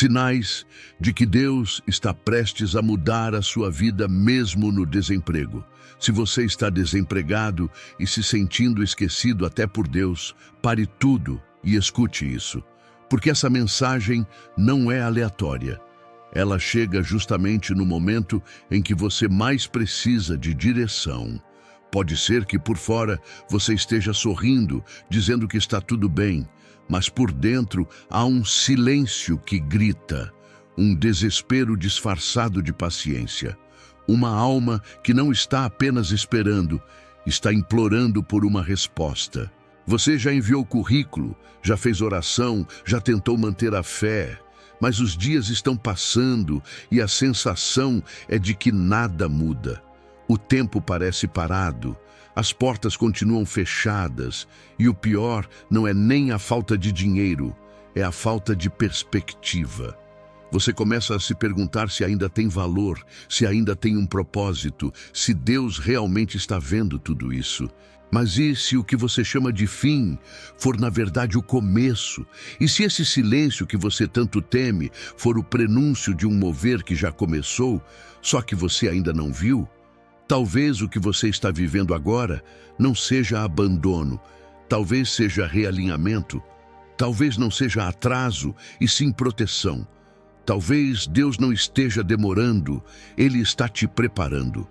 Sinais de que Deus está prestes a mudar a sua vida mesmo no desemprego. Se você está desempregado e se sentindo esquecido até por Deus, pare tudo e escute isso. Porque essa mensagem não é aleatória. Ela chega justamente no momento em que você mais precisa de direção. Pode ser que por fora você esteja sorrindo, dizendo que está tudo bem, mas por dentro há um silêncio que grita, um desespero disfarçado de paciência. Uma alma que não está apenas esperando, está implorando por uma resposta. Você já enviou currículo, já fez oração, já tentou manter a fé, mas os dias estão passando e a sensação é de que nada muda. O tempo parece parado, as portas continuam fechadas e o pior não é nem a falta de dinheiro, é a falta de perspectiva. Você começa a se perguntar se ainda tem valor, se ainda tem um propósito, se Deus realmente está vendo tudo isso. Mas e se o que você chama de fim for na verdade o começo? E se esse silêncio que você tanto teme for o prenúncio de um mover que já começou, só que você ainda não viu? Talvez o que você está vivendo agora não seja abandono, talvez seja realinhamento, talvez não seja atraso e sim proteção. Talvez Deus não esteja demorando, Ele está te preparando.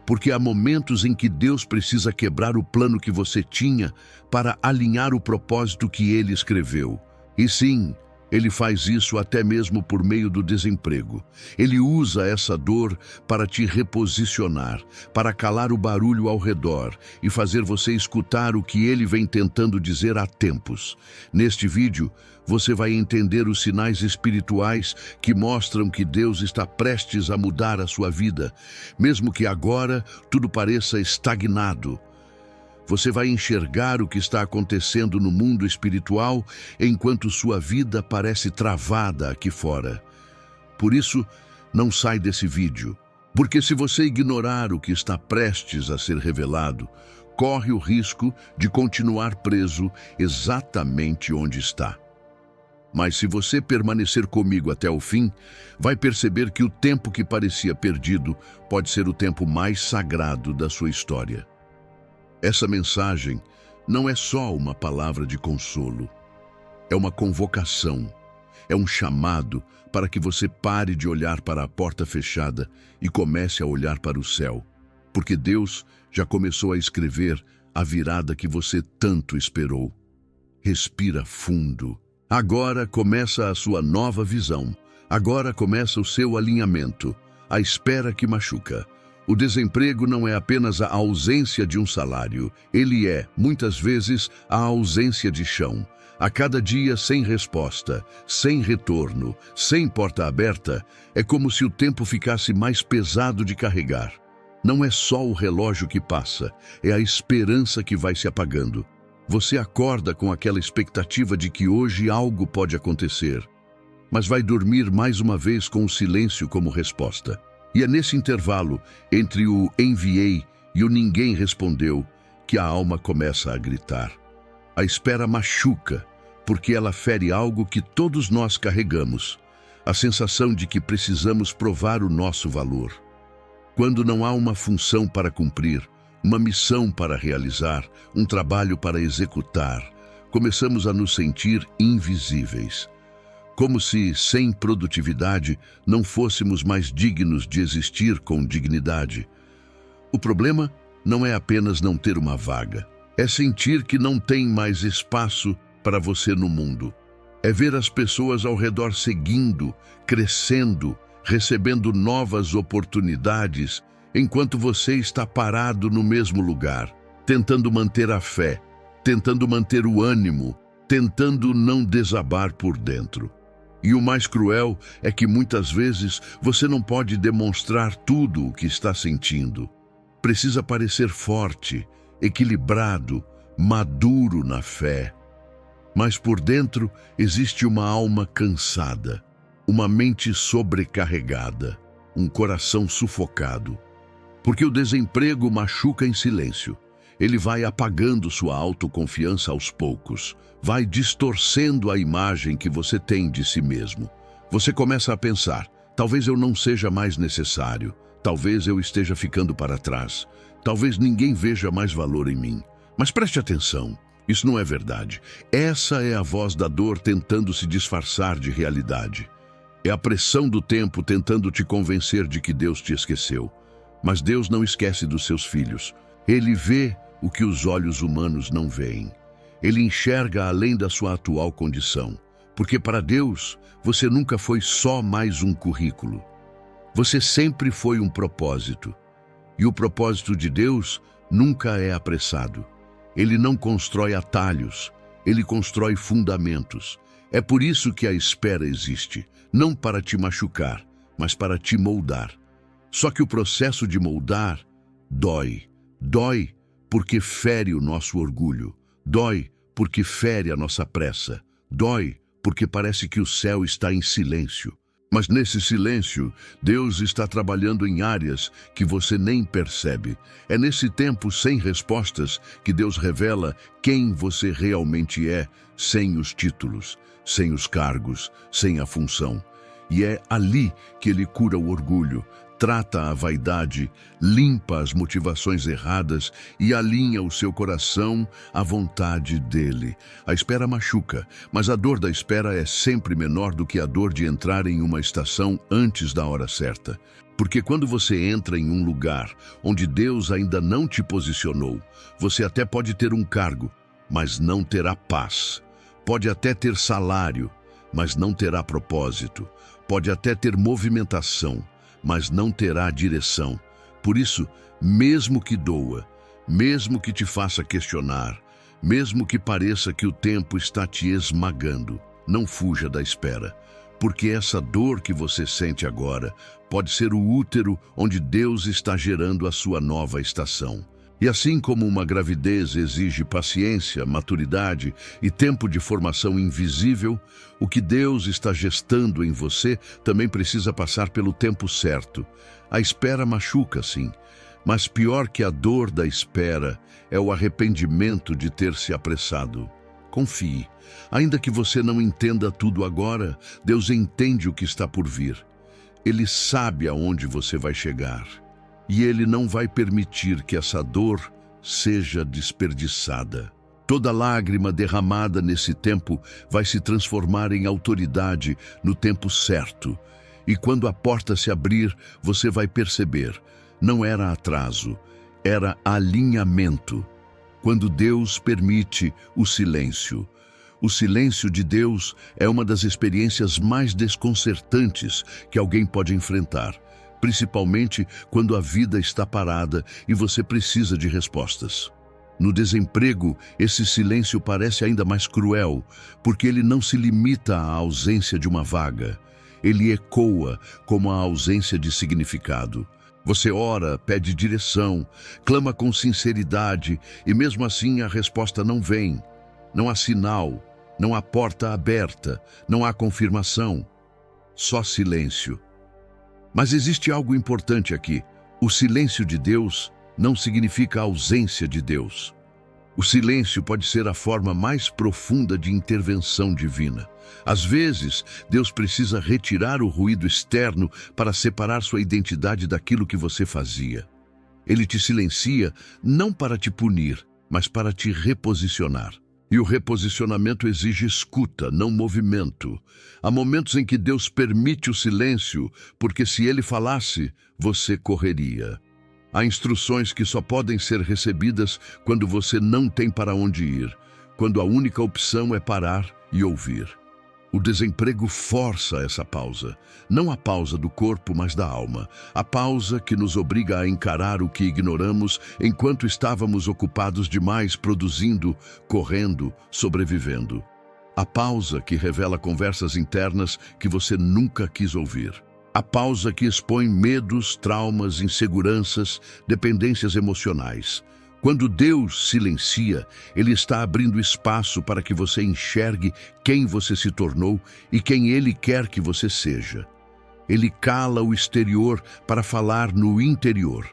Porque há momentos em que Deus precisa quebrar o plano que você tinha para alinhar o propósito que Ele escreveu. E sim, Ele faz isso até mesmo por meio do desemprego. Ele usa essa dor para te reposicionar, para calar o barulho ao redor e fazer você escutar o que Ele vem tentando dizer há tempos. Neste vídeo, você vai entender os sinais espirituais que mostram que Deus está prestes a mudar a sua vida, mesmo que agora tudo pareça estagnado. Você vai enxergar o que está acontecendo no mundo espiritual enquanto sua vida parece travada aqui fora. Por isso, não sai desse vídeo, porque se você ignorar o que está prestes a ser revelado, corre o risco de continuar preso exatamente onde está. Mas se você permanecer comigo até o fim, vai perceber que o tempo que parecia perdido pode ser o tempo mais sagrado da sua história. Essa mensagem não é só uma palavra de consolo. É uma convocação, é um chamado para que você pare de olhar para a porta fechada e comece a olhar para o céu. Porque Deus já começou a escrever a virada que você tanto esperou. Respira fundo. Agora começa a sua nova visão. Agora começa o seu alinhamento. A espera que machuca. O desemprego não é apenas a ausência de um salário. Ele é, muitas vezes, a ausência de chão. A cada dia sem resposta, sem retorno, sem porta aberta, é como se o tempo ficasse mais pesado de carregar. Não é só o relógio que passa, é a esperança que vai se apagando. Você acorda com aquela expectativa de que hoje algo pode acontecer, mas vai dormir mais uma vez com o silêncio como resposta. E é nesse intervalo, entre o enviei e o ninguém respondeu, que a alma começa a gritar. A espera machuca, porque ela fere algo que todos nós carregamos, a sensação de que precisamos provar o nosso valor. Quando não há uma função para cumprir, uma missão para realizar, um trabalho para executar, começamos a nos sentir invisíveis. Como se, sem produtividade, não fôssemos mais dignos de existir com dignidade. O problema não é apenas não ter uma vaga, é sentir que não tem mais espaço para você no mundo. É ver as pessoas ao redor seguindo, crescendo, recebendo novas oportunidades, enquanto você está parado no mesmo lugar, tentando manter a fé, tentando manter o ânimo, tentando não desabar por dentro. E o mais cruel é que muitas vezes você não pode demonstrar tudo o que está sentindo. Precisa parecer forte, equilibrado, maduro na fé. Mas por dentro existe uma alma cansada, uma mente sobrecarregada, um coração sufocado. Porque o desemprego machuca em silêncio. Ele vai apagando sua autoconfiança aos poucos, vai distorcendo a imagem que você tem de si mesmo, Você começa a pensar: talvez eu não seja mais necessário, talvez eu esteja ficando para trás, talvez ninguém veja mais valor em mim. Mas preste atenção, isso não é verdade. Essa é a voz da dor tentando se disfarçar de realidade. É a pressão do tempo tentando te convencer de que Deus te esqueceu. Mas Deus não esquece dos seus filhos. Ele vê o que os olhos humanos não veem. Ele enxerga além da sua atual condição. Porque para Deus, você nunca foi só mais um currículo. Você sempre foi um propósito. E o propósito de Deus nunca é apressado. Ele não constrói atalhos, ele constrói fundamentos. É por isso que a espera existe, não para te machucar, mas para te moldar. Só que o processo de moldar dói. Dói porque fere o nosso orgulho. Dói porque fere a nossa pressa. Dói porque parece que o céu está em silêncio. Mas nesse silêncio, Deus está trabalhando em áreas que você nem percebe. É nesse tempo sem respostas que Deus revela quem você realmente é, sem os títulos, sem os cargos, sem a função. E é ali que Ele cura o orgulho, trata a vaidade, limpa as motivações erradas e alinha o seu coração à vontade dele. A espera machuca, mas a dor da espera é sempre menor do que a dor de entrar em uma estação antes da hora certa. Porque quando você entra em um lugar onde Deus ainda não te posicionou, você até pode ter um cargo, mas não terá paz. Pode até ter salário, mas não terá propósito. Pode até ter movimentação, mas não terá direção. Por isso, mesmo que doa, mesmo que te faça questionar, mesmo que pareça que o tempo está te esmagando, não fuja da espera, porque essa dor que você sente agora pode ser o útero onde Deus está gerando a sua nova estação. E assim como uma gravidez exige paciência, maturidade e tempo de formação invisível, o que Deus está gestando em você também precisa passar pelo tempo certo. A espera machuca, sim, mas pior que a dor da espera é o arrependimento de ter se apressado. Confie. Ainda que você não entenda tudo agora, Deus entende o que está por vir. Ele sabe aonde você vai chegar. E Ele não vai permitir que essa dor seja desperdiçada. Toda lágrima derramada nesse tempo vai se transformar em autoridade no tempo certo. E quando a porta se abrir, você vai perceber, não era atraso, era alinhamento. Quando Deus permite o silêncio. O silêncio de Deus é uma das experiências mais desconcertantes que alguém pode enfrentar. Principalmente quando a vida está parada e você precisa de respostas. No desemprego, esse silêncio parece ainda mais cruel, porque ele não se limita à ausência de uma vaga. Ele ecoa como a ausência de significado. Você ora, pede direção, clama com sinceridade e mesmo assim a resposta não vem. Não há sinal, não há porta aberta, não há confirmação. Só silêncio. Mas existe algo importante aqui. O silêncio de Deus não significa a ausência de Deus. O silêncio pode ser a forma mais profunda de intervenção divina. Às vezes, Deus precisa retirar o ruído externo para separar sua identidade daquilo que você fazia. Ele te silencia não para te punir, mas para te reposicionar. E o reposicionamento exige escuta, não movimento. Há momentos em que Deus permite o silêncio, porque se Ele falasse, você correria. Há instruções que só podem ser recebidas quando você não tem para onde ir, quando a única opção é parar e ouvir. O desemprego força essa pausa, não a pausa do corpo, mas da alma. A pausa que nos obriga a encarar o que ignoramos enquanto estávamos ocupados demais produzindo, correndo, sobrevivendo. A pausa que revela conversas internas que você nunca quis ouvir. A pausa que expõe medos, traumas, inseguranças, dependências emocionais. Quando Deus silencia, Ele está abrindo espaço para que você enxergue quem você se tornou e quem Ele quer que você seja. Ele cala o exterior para falar no interior.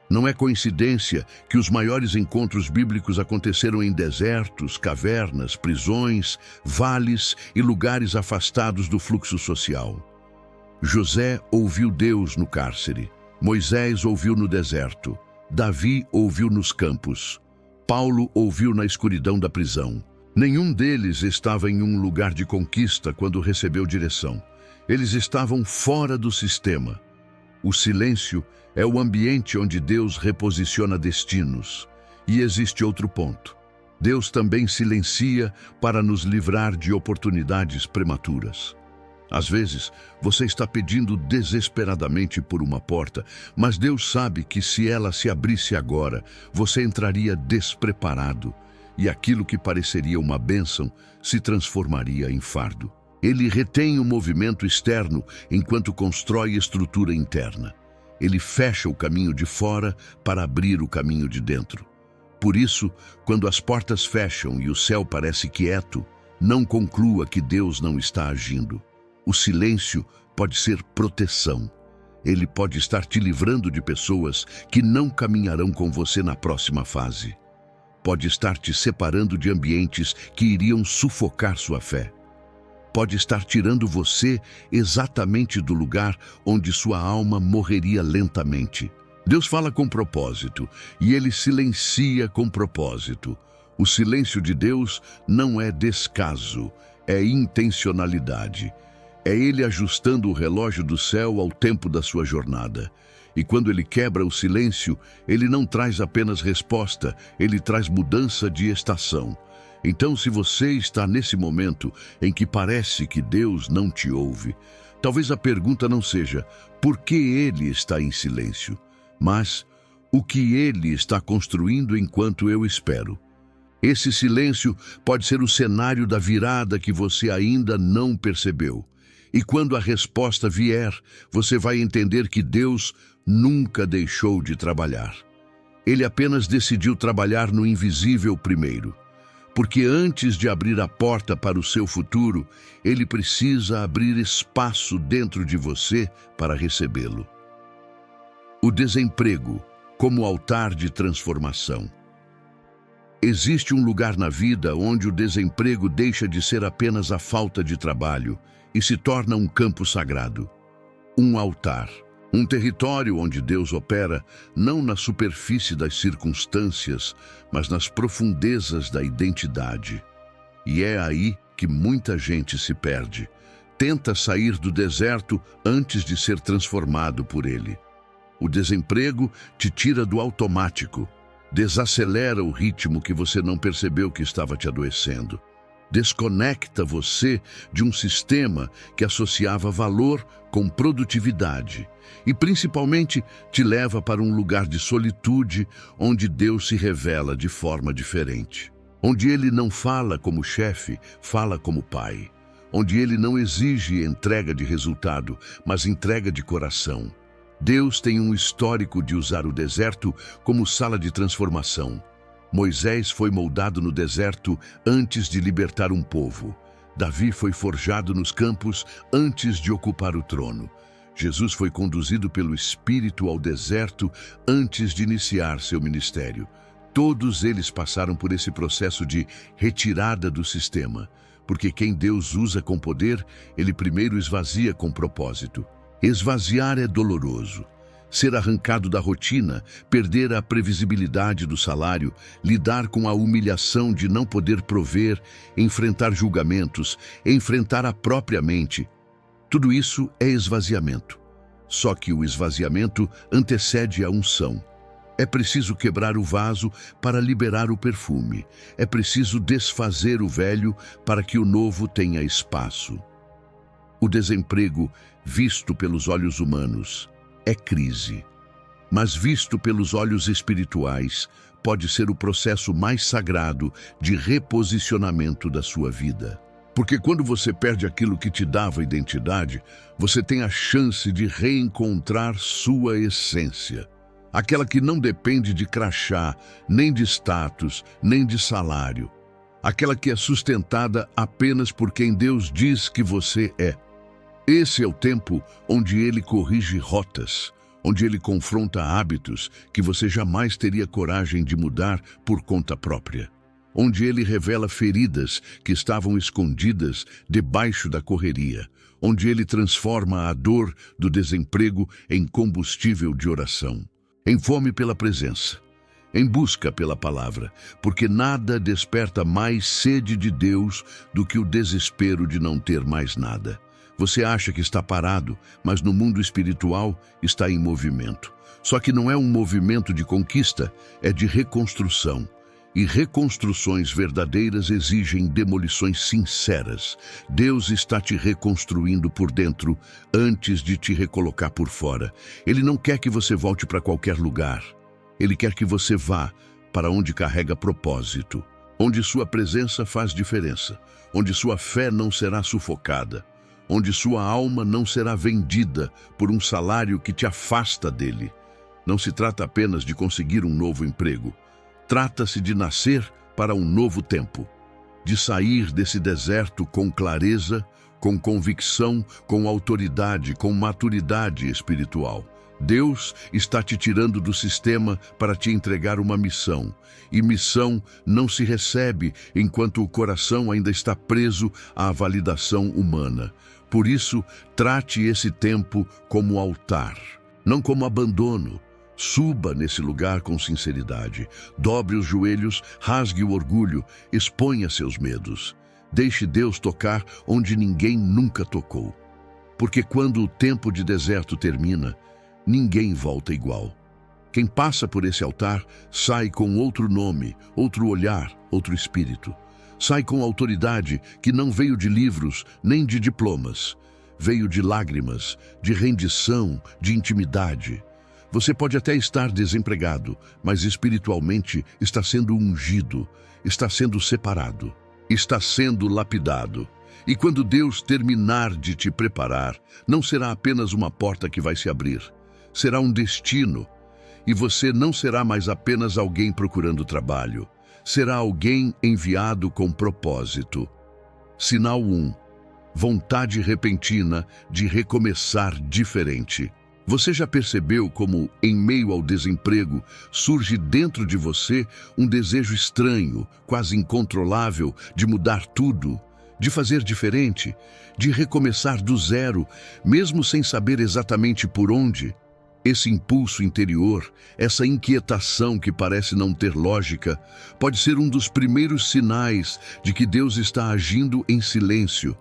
Não é coincidência que os maiores encontros bíblicos aconteceram em desertos, cavernas, prisões, vales e lugares afastados do fluxo social. José ouviu Deus no cárcere. Moisés ouviu no deserto. Davi ouviu nos campos. Paulo ouviu na escuridão da prisão. Nenhum deles estava em um lugar de conquista quando recebeu direção. Eles estavam fora do sistema. O silêncio é o ambiente onde Deus reposiciona destinos. E existe outro ponto. Deus também silencia para nos livrar de oportunidades prematuras. Às vezes, você está pedindo desesperadamente por uma porta, mas Deus sabe que se ela se abrisse agora, você entraria despreparado, e aquilo que pareceria uma bênção se transformaria em fardo. Ele retém o movimento externo enquanto constrói estrutura interna. Ele fecha o caminho de fora para abrir o caminho de dentro. Por isso, quando as portas fecham e o céu parece quieto, não conclua que Deus não está agindo. O silêncio pode ser proteção. Ele pode estar te livrando de pessoas que não caminharão com você na próxima fase. Pode estar te separando de ambientes que iriam sufocar sua fé. Pode estar tirando você exatamente do lugar onde sua alma morreria lentamente. Deus fala com propósito e Ele silencia com propósito. O silêncio de Deus não é descaso, é intencionalidade. É Ele ajustando o relógio do céu ao tempo da sua jornada. E quando Ele quebra o silêncio, Ele não traz apenas resposta, Ele traz mudança de estação. Então, se você está nesse momento em que parece que Deus não te ouve, talvez a pergunta não seja por que Ele está em silêncio, mas o que Ele está construindo enquanto eu espero. Esse silêncio pode ser o cenário da virada que você ainda não percebeu. E quando a resposta vier, você vai entender que Deus nunca deixou de trabalhar. Ele apenas decidiu trabalhar no invisível primeiro. Porque antes de abrir a porta para o seu futuro, Ele precisa abrir espaço dentro de você para recebê-lo. O desemprego como altar de transformação. Existe um lugar na vida onde o desemprego deixa de ser apenas a falta de trabalho e se torna um campo sagrado, um altar, um território onde Deus opera não na superfície das circunstâncias, mas nas profundezas da identidade. E é aí que muita gente se perde. Tenta sair do deserto antes de ser transformado por ele. O desemprego te tira do automático, desacelera o ritmo que você não percebeu que estava te adoecendo. Desconecta você de um sistema que associava valor com produtividade e, principalmente, te leva para um lugar de solitude onde Deus se revela de forma diferente. Onde Ele não fala como chefe, fala como pai. Onde Ele não exige entrega de resultado, mas entrega de coração. Deus tem um histórico de usar o deserto como sala de transformação. Moisés foi moldado no deserto antes de libertar um povo. Davi foi forjado nos campos antes de ocupar o trono. Jesus foi conduzido pelo Espírito ao deserto antes de iniciar seu ministério. Todos eles passaram por esse processo de retirada do sistema, porque quem Deus usa com poder, Ele primeiro esvazia com propósito. Esvaziar é doloroso. Ser arrancado da rotina, perder a previsibilidade do salário, lidar com a humilhação de não poder prover, enfrentar julgamentos, enfrentar a própria mente. Tudo isso é esvaziamento. Só que o esvaziamento antecede a unção. É preciso quebrar o vaso para liberar o perfume. É preciso desfazer o velho para que o novo tenha espaço. O desemprego, visto pelos olhos humanos, é crise, mas visto pelos olhos espirituais, pode ser o processo mais sagrado de reposicionamento da sua vida. Porque quando você perde aquilo que te dava identidade, você tem a chance de reencontrar sua essência. Aquela que não depende de crachá, nem de status, nem de salário. Aquela que é sustentada apenas por quem Deus diz que você é. Esse é o tempo onde Ele corrige rotas, onde Ele confronta hábitos que você jamais teria coragem de mudar por conta própria, onde Ele revela feridas que estavam escondidas debaixo da correria, onde ele transforma a dor do desemprego em combustível de oração, em fome pela presença, em busca pela palavra, porque nada desperta mais sede de Deus do que o desespero de não ter mais nada. Você acha que está parado, mas no mundo espiritual está em movimento. Só que não é um movimento de conquista, é de reconstrução. E reconstruções verdadeiras exigem demolições sinceras. Deus está te reconstruindo por dentro antes de te recolocar por fora. Ele não quer que você volte para qualquer lugar. Ele quer que você vá para onde carrega propósito, onde sua presença faz diferença, onde sua fé não será sufocada, onde sua alma não será vendida por um salário que te afasta dele. Não se trata apenas de conseguir um novo emprego. Trata-se de nascer para um novo tempo, de sair desse deserto com clareza, com convicção, com autoridade, com maturidade espiritual. Deus está te tirando do sistema para te entregar uma missão. E missão não se recebe enquanto o coração ainda está preso à validação humana. Por isso, trate esse tempo como altar, não como abandono. Suba nesse lugar com sinceridade. Dobre os joelhos, rasgue o orgulho, exponha seus medos. Deixe Deus tocar onde ninguém nunca tocou. Porque quando o tempo de deserto termina, ninguém volta igual. Quem passa por esse altar sai com outro nome, outro olhar, outro espírito. Sai com autoridade que não veio de livros nem de diplomas. Veio de lágrimas, de rendição, de intimidade. Você pode até estar desempregado, mas espiritualmente está sendo ungido, está sendo separado, está sendo lapidado. E quando Deus terminar de te preparar, não será apenas uma porta que vai se abrir, será um destino. E você não será mais apenas alguém procurando trabalho, será alguém enviado com propósito. Sinal 1. Vontade repentina de recomeçar diferente. Você já percebeu como, em meio ao desemprego, surge dentro de você um desejo estranho, quase incontrolável, de mudar tudo, de fazer diferente, de recomeçar do zero, mesmo sem saber exatamente por onde? Esse impulso interior, essa inquietação que parece não ter lógica, pode ser um dos primeiros sinais de que Deus está agindo em silêncio.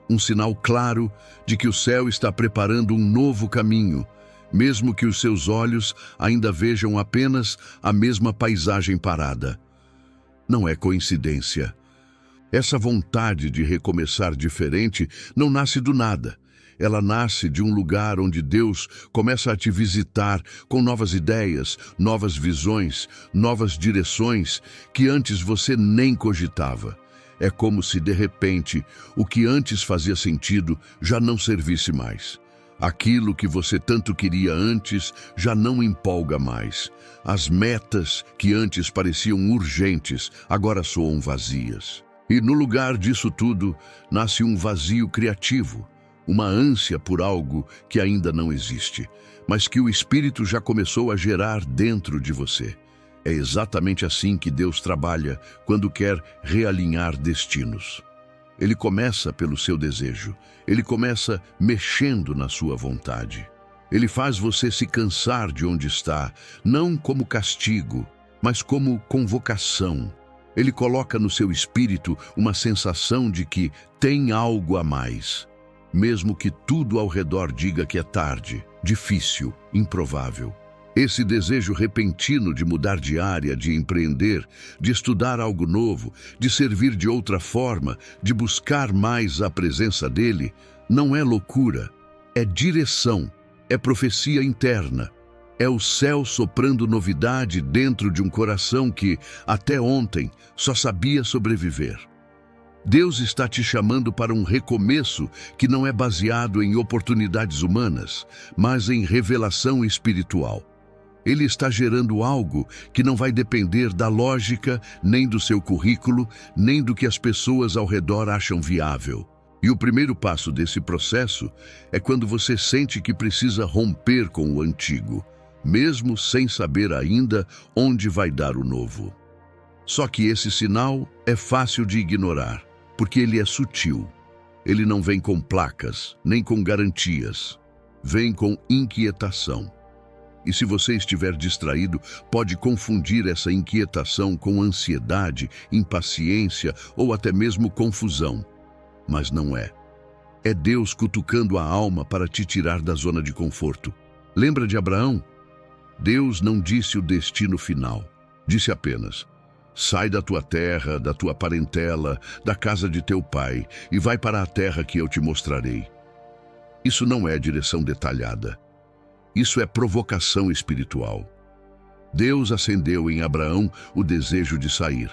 Um sinal claro de que o céu está preparando um novo caminho, mesmo que os seus olhos ainda vejam apenas a mesma paisagem parada. Não é coincidência. Essa vontade de recomeçar diferente não nasce do nada. Ela nasce de um lugar onde Deus começa a te visitar com novas ideias, novas visões, novas direções que antes você nem cogitava. É como se, de repente, o que antes fazia sentido já não servisse mais. Aquilo que você tanto queria antes já não empolga mais. As metas que antes pareciam urgentes agora soam vazias. E no lugar disso tudo, nasce um vazio criativo, uma ânsia por algo que ainda não existe, mas que o Espírito já começou a gerar dentro de você. É exatamente assim que Deus trabalha quando quer realinhar destinos. Ele começa pelo seu desejo, ele começa mexendo na sua vontade. Ele faz você se cansar de onde está, não como castigo, mas como convocação. Ele coloca no seu espírito uma sensação de que tem algo a mais, mesmo que tudo ao redor diga que é tarde, difícil, improvável. Esse desejo repentino de mudar de área, de empreender, de estudar algo novo, de servir de outra forma, de buscar mais a presença dele, não é loucura, é direção, é profecia interna. É o céu soprando novidade dentro de um coração que, até ontem, só sabia sobreviver. Deus está te chamando para um recomeço que não é baseado em oportunidades humanas, mas em revelação espiritual. Ele está gerando algo que não vai depender da lógica, nem do seu currículo, nem do que as pessoas ao redor acham viável. E o primeiro passo desse processo é quando você sente que precisa romper com o antigo, mesmo sem saber ainda onde vai dar o novo. Só que esse sinal é fácil de ignorar, porque ele é sutil. Ele não vem com placas, nem com garantias. Vem com inquietação. E se você estiver distraído, pode confundir essa inquietação com ansiedade, impaciência ou até mesmo confusão. Mas não é. É Deus cutucando a alma para te tirar da zona de conforto. Lembra de Abraão? Deus não disse o destino final. Disse apenas: sai da tua terra, da tua parentela, da casa de teu pai, e vai para a terra que eu te mostrarei. Isso não é direção detalhada. Isso é provocação espiritual. Deus acendeu em Abraão o desejo de sair.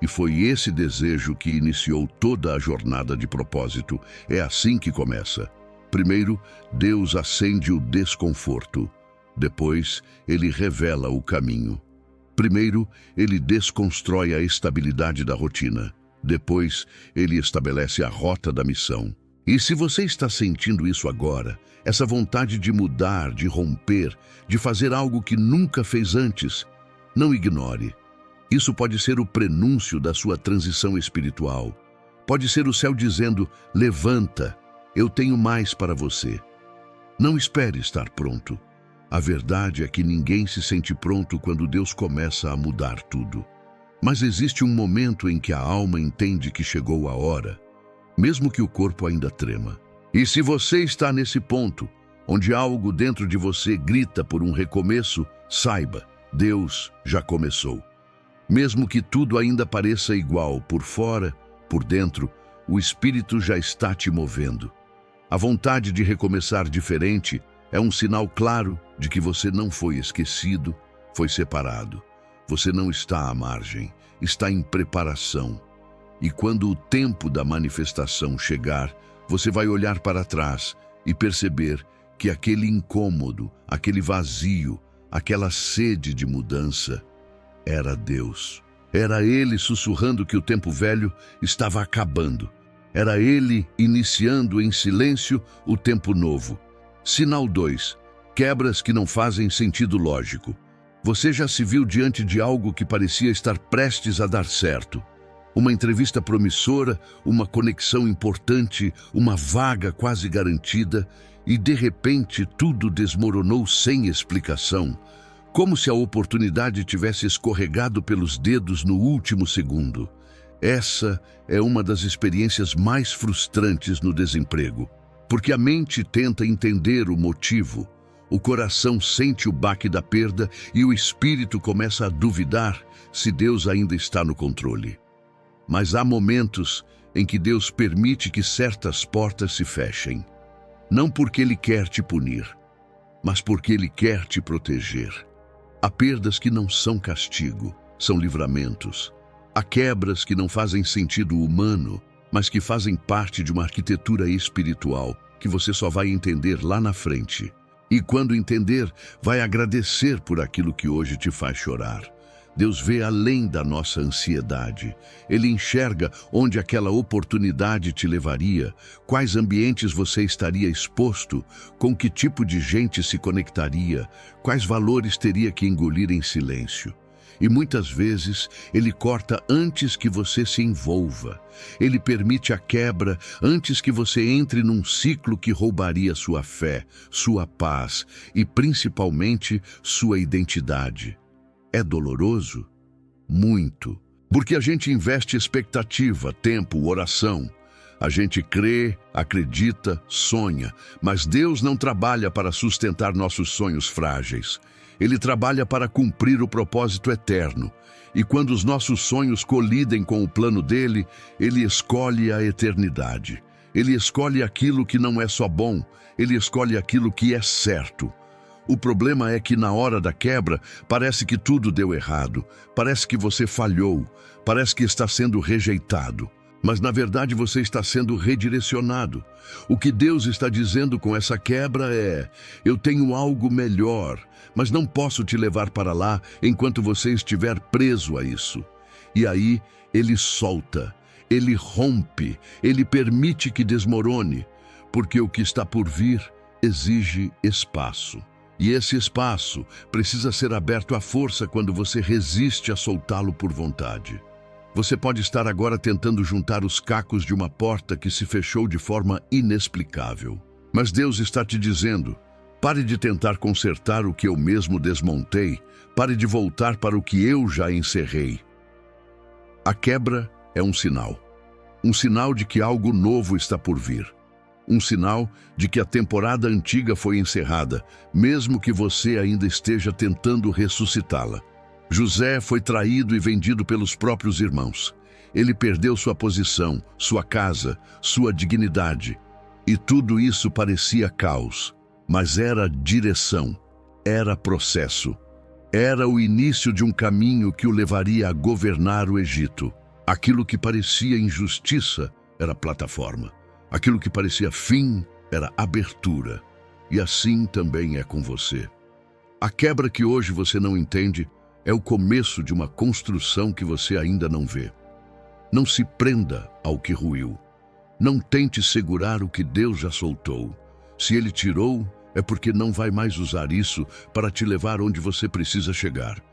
E foi esse desejo que iniciou toda a jornada de propósito. É assim que começa. Primeiro, Deus acende o desconforto. Depois, Ele revela o caminho. Primeiro, Ele desconstrói a estabilidade da rotina. Depois, Ele estabelece a rota da missão. E se você está sentindo isso agora, essa vontade de mudar, de romper, de fazer algo que nunca fez antes, não ignore. Isso pode ser o prenúncio da sua transição espiritual. Pode ser o céu dizendo: levanta, eu tenho mais para você. Não espere estar pronto. A verdade é que ninguém se sente pronto quando Deus começa a mudar tudo. Mas existe um momento em que a alma entende que chegou a hora, mesmo que o corpo ainda trema. E se você está nesse ponto, onde algo dentro de você grita por um recomeço, saiba, Deus já começou. Mesmo que tudo ainda pareça igual por fora, por dentro, o Espírito já está te movendo. A vontade de recomeçar diferente é um sinal claro de que você não foi esquecido, foi separado. Você não está à margem, está em preparação. E quando o tempo da manifestação chegar, você vai olhar para trás e perceber que aquele incômodo, aquele vazio, aquela sede de mudança, era Deus. Era Ele sussurrando que o tempo velho estava acabando. Era Ele iniciando em silêncio o tempo novo. Sinal 2. Quebras que não fazem sentido lógico. Você já se viu diante de algo que parecia estar prestes a dar certo? Uma entrevista promissora, uma conexão importante, uma vaga quase garantida, e de repente tudo desmoronou sem explicação, como se a oportunidade tivesse escorregado pelos dedos no último segundo. Essa é uma das experiências mais frustrantes no desemprego, porque a mente tenta entender o motivo, o coração sente o baque da perda e o espírito começa a duvidar se Deus ainda está no controle. Mas há momentos em que Deus permite que certas portas se fechem. Não porque Ele quer te punir, mas porque Ele quer te proteger. Há perdas que não são castigo, são livramentos. Há quebras que não fazem sentido humano, mas que fazem parte de uma arquitetura espiritual que você só vai entender lá na frente. E quando entender, vai agradecer por aquilo que hoje te faz chorar. Deus vê além da nossa ansiedade. Ele enxerga onde aquela oportunidade te levaria, quais ambientes você estaria exposto, com que tipo de gente se conectaria, quais valores teria que engolir em silêncio. E muitas vezes Ele corta antes que você se envolva. Ele permite a quebra antes que você entre num ciclo que roubaria sua fé, sua paz e principalmente sua identidade. É doloroso? Muito. Porque a gente investe expectativa, tempo, oração. A gente crê, acredita, sonha, mas Deus não trabalha para sustentar nossos sonhos frágeis. Ele trabalha para cumprir o propósito eterno. E quando os nossos sonhos colidem com o plano dele, Ele escolhe a eternidade. Ele escolhe aquilo que não é só bom, Ele escolhe aquilo que é certo. O problema é que na hora da quebra, parece que tudo deu errado, parece que você falhou, parece que está sendo rejeitado. Mas na verdade você está sendo redirecionado. O que Deus está dizendo com essa quebra é: eu tenho algo melhor, mas não posso te levar para lá enquanto você estiver preso a isso. E aí Ele solta, Ele rompe, Ele permite que desmorone, porque o que está por vir exige espaço. E esse espaço precisa ser aberto à força quando você resiste a soltá-lo por vontade. Você pode estar agora tentando juntar os cacos de uma porta que se fechou de forma inexplicável. Mas Deus está te dizendo: pare de tentar consertar o que eu mesmo desmontei, pare de voltar para o que eu já encerrei. A quebra é um sinal de que algo novo está por vir. Um sinal de que a temporada antiga foi encerrada, mesmo que você ainda esteja tentando ressuscitá-la. José foi traído e vendido pelos próprios irmãos. Ele perdeu sua posição, sua casa, sua dignidade. E tudo isso parecia caos, mas era direção, era processo. Era o início de um caminho que o levaria a governar o Egito. Aquilo que parecia injustiça era plataforma. Aquilo que parecia fim era abertura. E assim também é com você. A quebra que hoje você não entende é o começo de uma construção que você ainda não vê. Não se prenda ao que ruiu. Não tente segurar o que Deus já soltou. Se Ele tirou, é porque não vai mais usar isso para te levar onde você precisa chegar.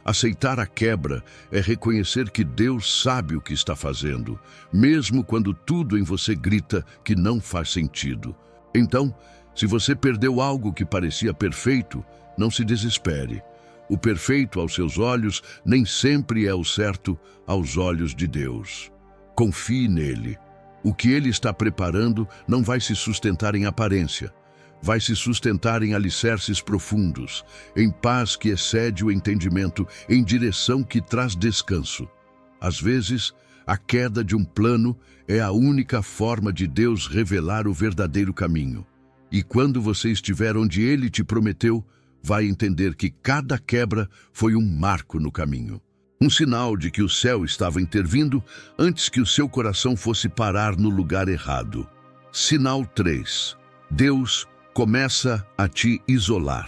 Aceitar a quebra é reconhecer que Deus sabe o que está fazendo, mesmo quando tudo em você grita que não faz sentido. Então, se você perdeu algo que parecia perfeito, não se desespere. O perfeito aos seus olhos nem sempre é o certo aos olhos de Deus. Confie nele. O que ele está preparando não vai se sustentar em aparência. Vai se sustentar em alicerces profundos, em paz que excede o entendimento, em direção que traz descanso. Às vezes, a queda de um plano é a única forma de Deus revelar o verdadeiro caminho. E quando você estiver onde Ele te prometeu, vai entender que cada quebra foi um marco no caminho. Um sinal de que o céu estava intervindo antes que o seu coração fosse parar no lugar errado. Sinal 3. Deus começa a te isolar.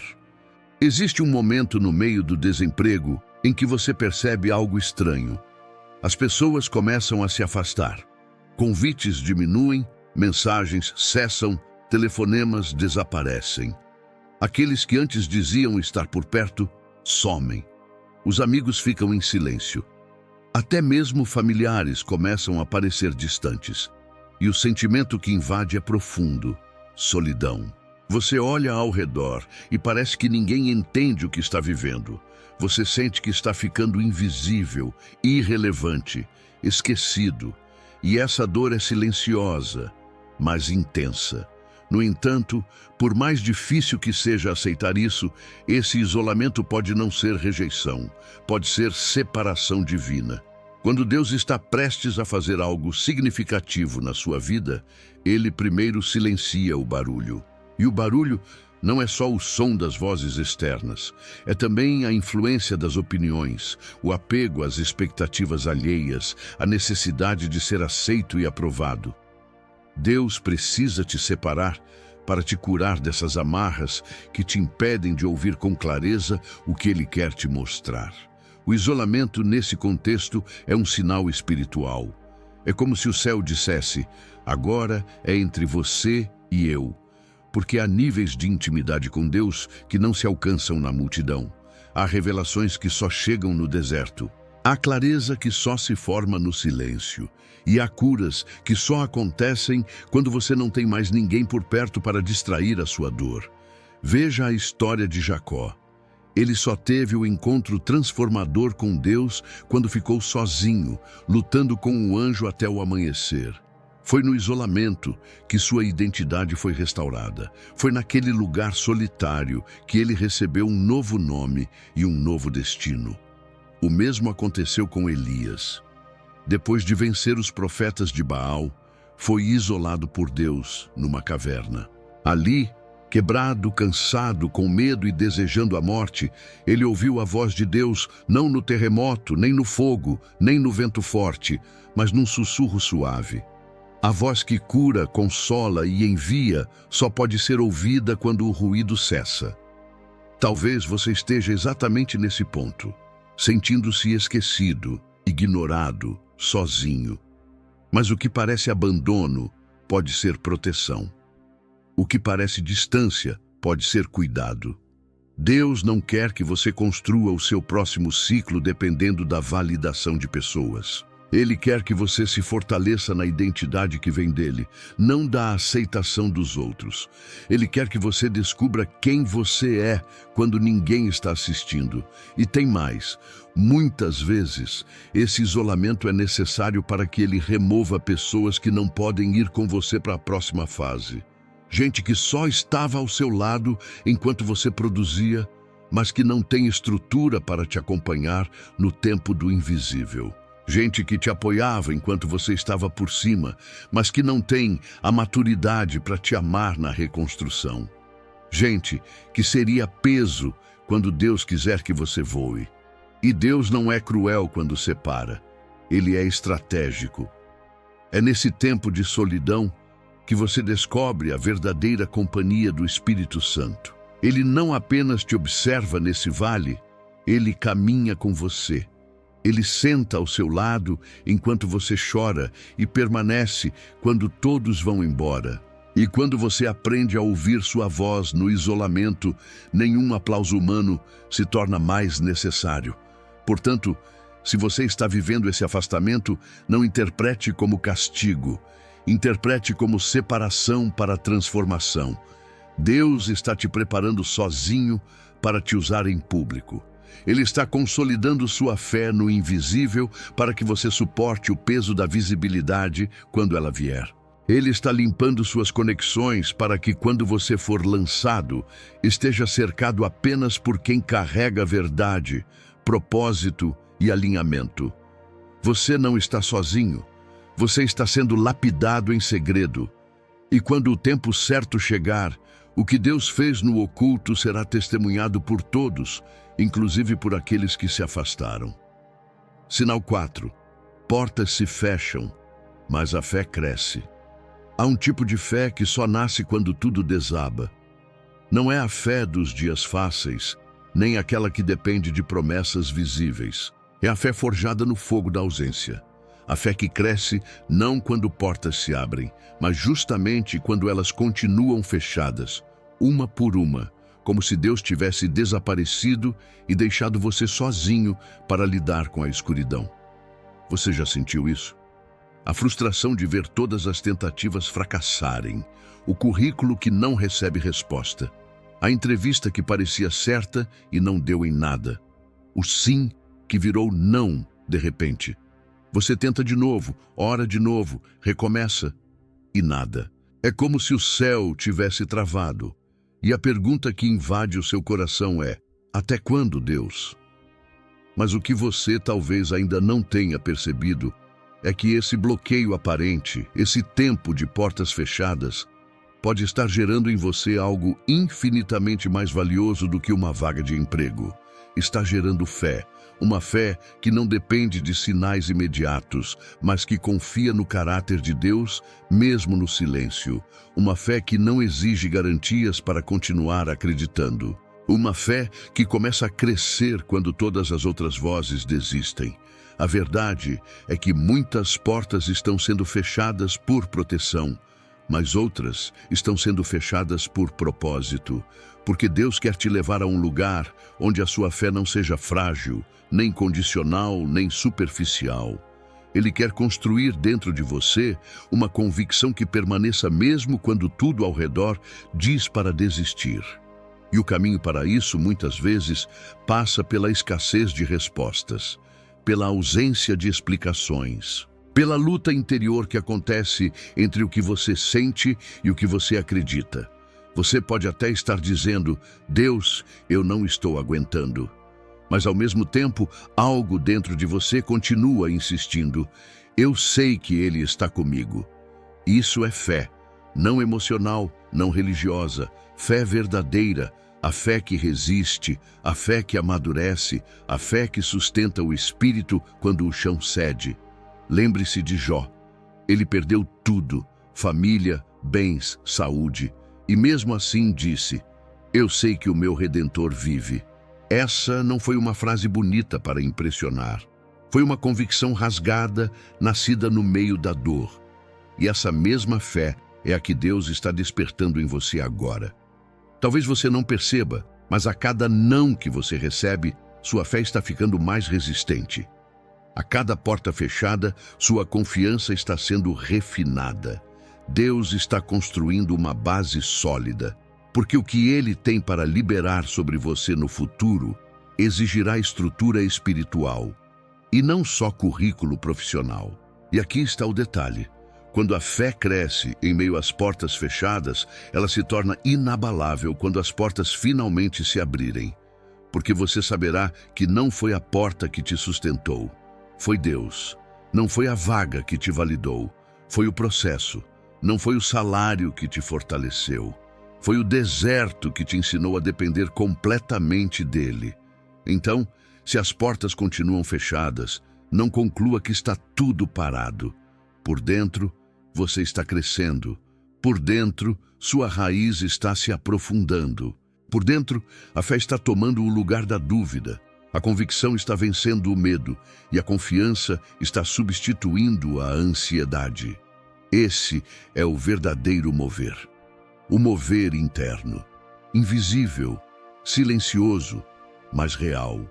Existe um momento no meio do desemprego em que você percebe algo estranho. As pessoas começam a se afastar. Convites diminuem, mensagens cessam, telefonemas desaparecem. Aqueles que antes diziam estar por perto, somem. Os amigos ficam em silêncio. Até mesmo familiares começam a parecer distantes. E o sentimento que invade é profundo: solidão. Você olha ao redor e parece que ninguém entende o que está vivendo. Você sente que está ficando invisível, irrelevante, esquecido. E essa dor é silenciosa, mas intensa. No entanto, por mais difícil que seja aceitar isso, esse isolamento pode não ser rejeição, pode ser separação divina. Quando Deus está prestes a fazer algo significativo na sua vida, Ele primeiro silencia o barulho. E o barulho não é só o som das vozes externas, é também a influência das opiniões, o apego às expectativas alheias, a necessidade de ser aceito e aprovado. Deus precisa te separar para te curar dessas amarras que te impedem de ouvir com clareza o que Ele quer te mostrar. O isolamento nesse contexto é um sinal espiritual. É como se o céu dissesse: agora é entre você e eu. Porque há níveis de intimidade com Deus que não se alcançam na multidão. Há revelações que só chegam no deserto. Há clareza que só se forma no silêncio. E há curas que só acontecem quando você não tem mais ninguém por perto para distrair a sua dor. Veja a história de Jacó. Ele só teve o encontro transformador com Deus quando ficou sozinho, lutando com o anjo até o amanhecer. Foi no isolamento que sua identidade foi restaurada. Foi naquele lugar solitário que ele recebeu um novo nome e um novo destino. O mesmo aconteceu com Elias. Depois de vencer os profetas de Baal, foi isolado por Deus numa caverna. Ali, quebrado, cansado, com medo e desejando a morte, ele ouviu a voz de Deus não no terremoto, nem no fogo, nem no vento forte, mas num sussurro suave. A voz que cura, consola e envia só pode ser ouvida quando o ruído cessa. Talvez você esteja exatamente nesse ponto, sentindo-se esquecido, ignorado, sozinho. Mas o que parece abandono pode ser proteção. O que parece distância pode ser cuidado. Deus não quer que você construa o seu próximo ciclo dependendo da validação de pessoas. Ele quer que você se fortaleça na identidade que vem dele, não da aceitação dos outros. Ele quer que você descubra quem você é quando ninguém está assistindo. E tem mais. Muitas vezes, esse isolamento é necessário para que ele remova pessoas que não podem ir com você para a próxima fase. Gente que só estava ao seu lado enquanto você produzia, mas que não tem estrutura para te acompanhar no tempo do invisível. Gente que te apoiava enquanto você estava por cima, mas que não tem a maturidade para te amar na reconstrução. Gente que seria peso quando Deus quiser que você voe. E Deus não é cruel quando separa. Ele é estratégico. É nesse tempo de solidão que você descobre a verdadeira companhia do Espírito Santo. Ele não apenas te observa nesse vale, ele caminha com você. Ele senta ao seu lado enquanto você chora e permanece quando todos vão embora. E quando você aprende a ouvir sua voz no isolamento, nenhum aplauso humano se torna mais necessário. Portanto, se você está vivendo esse afastamento, não interprete como castigo. Interprete como separação para a transformação. Deus está te preparando sozinho para te usar em público. Ele está consolidando sua fé no invisível para que você suporte o peso da visibilidade quando ela vier. Ele está limpando suas conexões para que, quando você for lançado, esteja cercado apenas por quem carrega verdade, propósito e alinhamento. Você não está sozinho. Você está sendo lapidado em segredo. E quando o tempo certo chegar, o que Deus fez no oculto será testemunhado por todos, inclusive por aqueles que se afastaram. Sinal 4. Portas se fecham, mas a fé cresce. Há um tipo de fé que só nasce quando tudo desaba. Não é a fé dos dias fáceis, nem aquela que depende de promessas visíveis. É a fé forjada no fogo da ausência. A fé que cresce não quando portas se abrem, mas justamente quando elas continuam fechadas, uma por uma, como se Deus tivesse desaparecido e deixado você sozinho para lidar com a escuridão. Você já sentiu isso? A frustração de ver todas as tentativas fracassarem, o currículo que não recebe resposta, a entrevista que parecia certa e não deu em nada, o sim que virou não de repente. Você tenta de novo, ora de novo, recomeça e nada. É como se o céu tivesse travado. E a pergunta que invade o seu coração é: até quando, Deus? Mas o que você talvez ainda não tenha percebido é que esse bloqueio aparente, esse tempo de portas fechadas, pode estar gerando em você algo infinitamente mais valioso do que uma vaga de emprego. Está gerando fé. Uma fé que não depende de sinais imediatos, mas que confia no caráter de Deus, mesmo no silêncio. Uma fé que não exige garantias para continuar acreditando. Uma fé que começa a crescer quando todas as outras vozes desistem. A verdade é que muitas portas estão sendo fechadas por proteção, mas outras estão sendo fechadas por propósito, porque Deus quer te levar a um lugar onde a sua fé não seja frágil, nem condicional, nem superficial. Ele quer construir dentro de você uma convicção que permaneça mesmo quando tudo ao redor diz para desistir. E o caminho para isso, muitas vezes, passa pela escassez de respostas, pela ausência de explicações, pela luta interior que acontece entre o que você sente e o que você acredita. Você pode até estar dizendo: Deus, eu não estou aguentando. Mas ao mesmo tempo, algo dentro de você continua insistindo: eu sei que Ele está comigo. Isso é fé, não emocional, não religiosa, fé verdadeira, a fé que resiste, a fé que amadurece, a fé que sustenta o espírito quando o chão cede. Lembre-se de Jó. Ele perdeu tudo, família, bens, saúde, e mesmo assim disse: eu sei que o meu Redentor vive. Essa não foi uma frase bonita para impressionar. Foi uma convicção rasgada, nascida no meio da dor. E essa mesma fé é a que Deus está despertando em você agora. Talvez você não perceba, mas a cada não que você recebe, sua fé está ficando mais resistente. A cada porta fechada, sua confiança está sendo refinada. Deus está construindo uma base sólida, porque o que Ele tem para liberar sobre você no futuro exigirá estrutura espiritual e não só currículo profissional. E aqui está o detalhe. Quando a fé cresce em meio às portas fechadas, ela se torna inabalável quando as portas finalmente se abrirem. Porque você saberá que não foi a porta que te sustentou, foi Deus. Não foi a vaga que te validou, foi o processo. Não foi o salário que te fortaleceu, foi o deserto que te ensinou a depender completamente dele. Então, se as portas continuam fechadas, não conclua que está tudo parado. Por dentro, você está crescendo. Por dentro, sua raiz está se aprofundando. Por dentro, a fé está tomando o lugar da dúvida. A convicção está vencendo o medo e a confiança está substituindo a ansiedade. Esse é o verdadeiro mover. O mover interno, invisível, silencioso, mas real.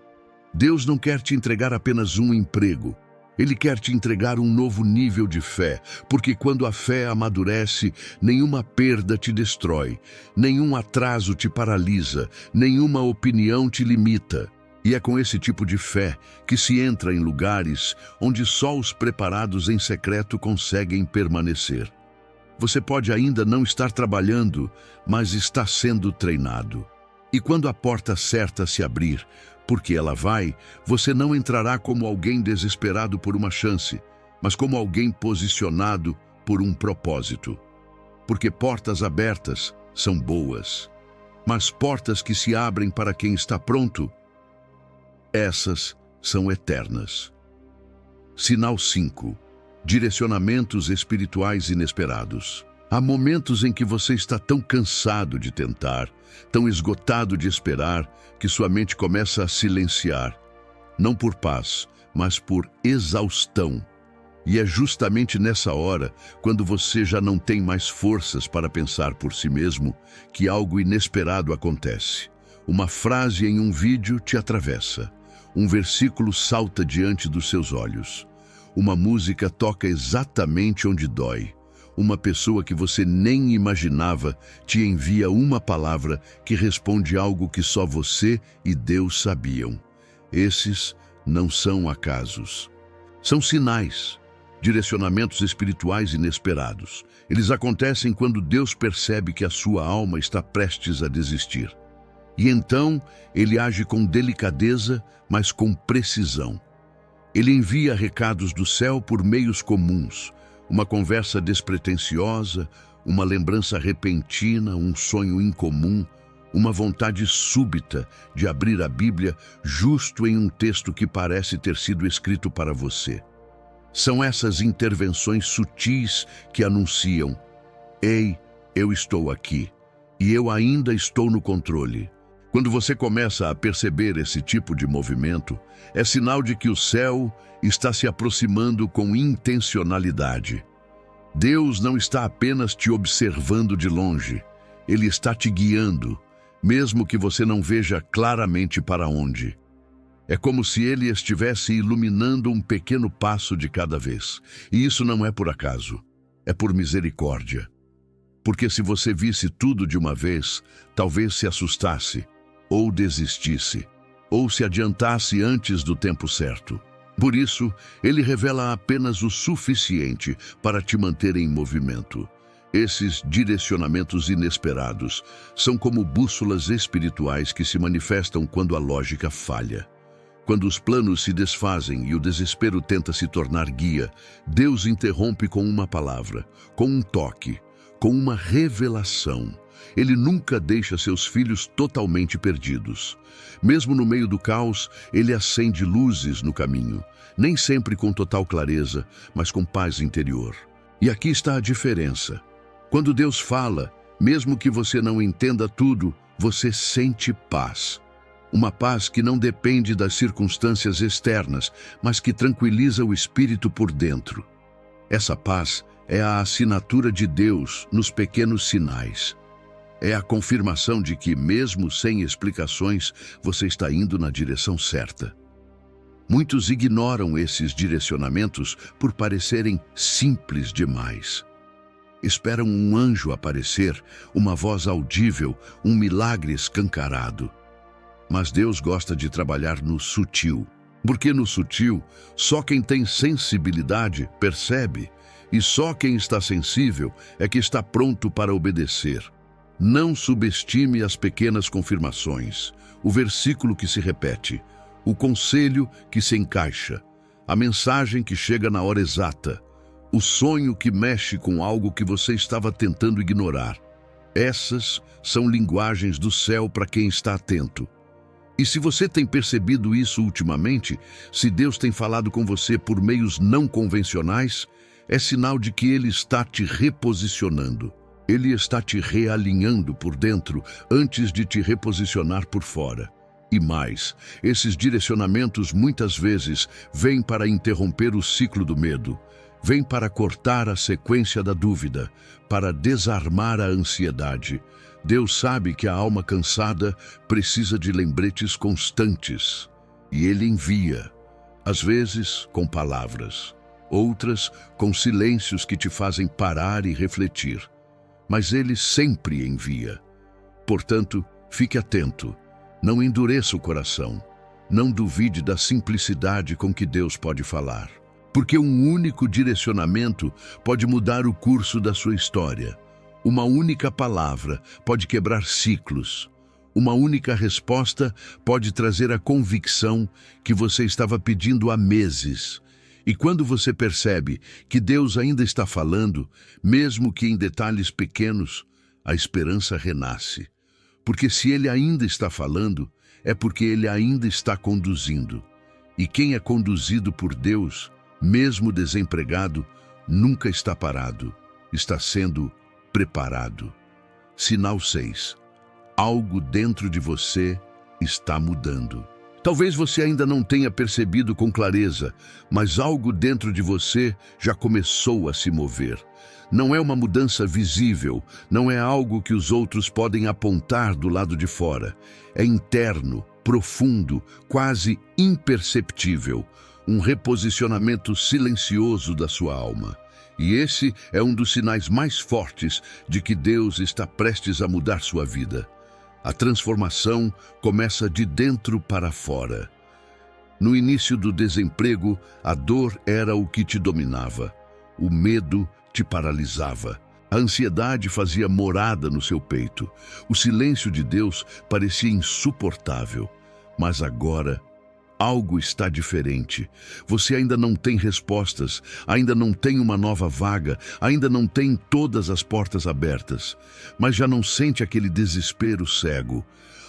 Deus não quer te entregar apenas um emprego. Ele quer te entregar um novo nível de fé, porque quando a fé amadurece, nenhuma perda te destrói, nenhum atraso te paralisa, nenhuma opinião te limita. E é com esse tipo de fé que se entra em lugares onde só os preparados em secreto conseguem permanecer. Você pode ainda não estar trabalhando, mas está sendo treinado. E quando a porta certa se abrir, porque ela vai, você não entrará como alguém desesperado por uma chance, mas como alguém posicionado por um propósito. Porque portas abertas são boas, mas portas que se abrem para quem está pronto, essas são eternas. Sinal 5. Direcionamentos espirituais inesperados. Há momentos em que você está tão cansado de tentar, tão esgotado de esperar, que sua mente começa a silenciar. Não por paz, mas por exaustão. E é justamente nessa hora, quando você já não tem mais forças para pensar por si mesmo, que algo inesperado acontece. Uma frase em um vídeo te atravessa. Um versículo salta diante dos seus olhos. Uma música toca exatamente onde dói. Uma pessoa que você nem imaginava te envia uma palavra que responde algo que só você e Deus sabiam. Esses não são acasos. São sinais, direcionamentos espirituais inesperados. Eles acontecem quando Deus percebe que a sua alma está prestes a desistir. E então, ele age com delicadeza, mas com precisão. Ele envia recados do céu por meios comuns, uma conversa despretensiosa, uma lembrança repentina, um sonho incomum, uma vontade súbita de abrir a Bíblia justo em um texto que parece ter sido escrito para você. São essas intervenções sutis que anunciam: ei, eu estou aqui, e eu ainda estou no controle. Quando você começa a perceber esse tipo de movimento, é sinal de que o céu está se aproximando com intencionalidade. Deus não está apenas te observando de longe, Ele está te guiando, mesmo que você não veja claramente para onde. É como se Ele estivesse iluminando um pequeno passo de cada vez. E isso não é por acaso, é por misericórdia. Porque se você visse tudo de uma vez, talvez se assustasse, ou desistisse, ou se adiantasse antes do tempo certo. Por isso, Ele revela apenas o suficiente para te manter em movimento. Esses direcionamentos inesperados são como bússolas espirituais que se manifestam quando a lógica falha. Quando os planos se desfazem e o desespero tenta se tornar guia, Deus interrompe com uma palavra, com um toque, com uma revelação. Ele nunca deixa seus filhos totalmente perdidos. Mesmo no meio do caos, Ele acende luzes no caminho, nem sempre com total clareza, mas com paz interior. E aqui está a diferença. Quando Deus fala, mesmo que você não entenda tudo, você sente paz. Uma paz que não depende das circunstâncias externas, mas que tranquiliza o espírito por dentro. Essa paz é a assinatura de Deus nos pequenos sinais. É a confirmação de que, mesmo sem explicações, você está indo na direção certa. Muitos ignoram esses direcionamentos por parecerem simples demais. Esperam um anjo aparecer, uma voz audível, um milagre escancarado. Mas Deus gosta de trabalhar no sutil, porque no sutil, só quem tem sensibilidade percebe, e só quem está sensível é que está pronto para obedecer. Não subestime as pequenas confirmações, o versículo que se repete, o conselho que se encaixa, a mensagem que chega na hora exata, o sonho que mexe com algo que você estava tentando ignorar. Essas são linguagens do céu para quem está atento. E se você tem percebido isso ultimamente, se Deus tem falado com você por meios não convencionais, é sinal de que Ele está te reposicionando. Ele está te realinhando por dentro antes de te reposicionar por fora. E mais, esses direcionamentos muitas vezes vêm para interromper o ciclo do medo, vêm para cortar a sequência da dúvida, para desarmar a ansiedade. Deus sabe que a alma cansada precisa de lembretes constantes, e Ele envia, às vezes com palavras, outras com silêncios que te fazem parar e refletir. Mas Ele sempre envia. Portanto, fique atento, não endureça o coração, não duvide da simplicidade com que Deus pode falar. Porque um único direcionamento pode mudar o curso da sua história. Uma única palavra pode quebrar ciclos. Uma única resposta pode trazer a convicção que você estava pedindo há meses. E quando você percebe que Deus ainda está falando, mesmo que em detalhes pequenos, a esperança renasce. Porque se Ele ainda está falando, é porque Ele ainda está conduzindo. E quem é conduzido por Deus, mesmo desempregado, nunca está parado, está sendo preparado. Sinal 6. Algo dentro de você está mudando. Talvez você ainda não tenha percebido com clareza, mas algo dentro de você já começou a se mover. Não é uma mudança visível, não é algo que os outros podem apontar do lado de fora. É interno, profundo, quase imperceptível, um reposicionamento silencioso da sua alma. E esse é um dos sinais mais fortes de que Deus está prestes a mudar sua vida. A transformação começa de dentro para fora. No início do desemprego, a dor era o que te dominava. O medo te paralisava. A ansiedade fazia morada no seu peito. O silêncio de Deus parecia insuportável. Mas agora, algo está diferente. Você ainda não tem respostas, ainda não tem uma nova vaga, ainda não tem todas as portas abertas, mas já não sente aquele desespero cego.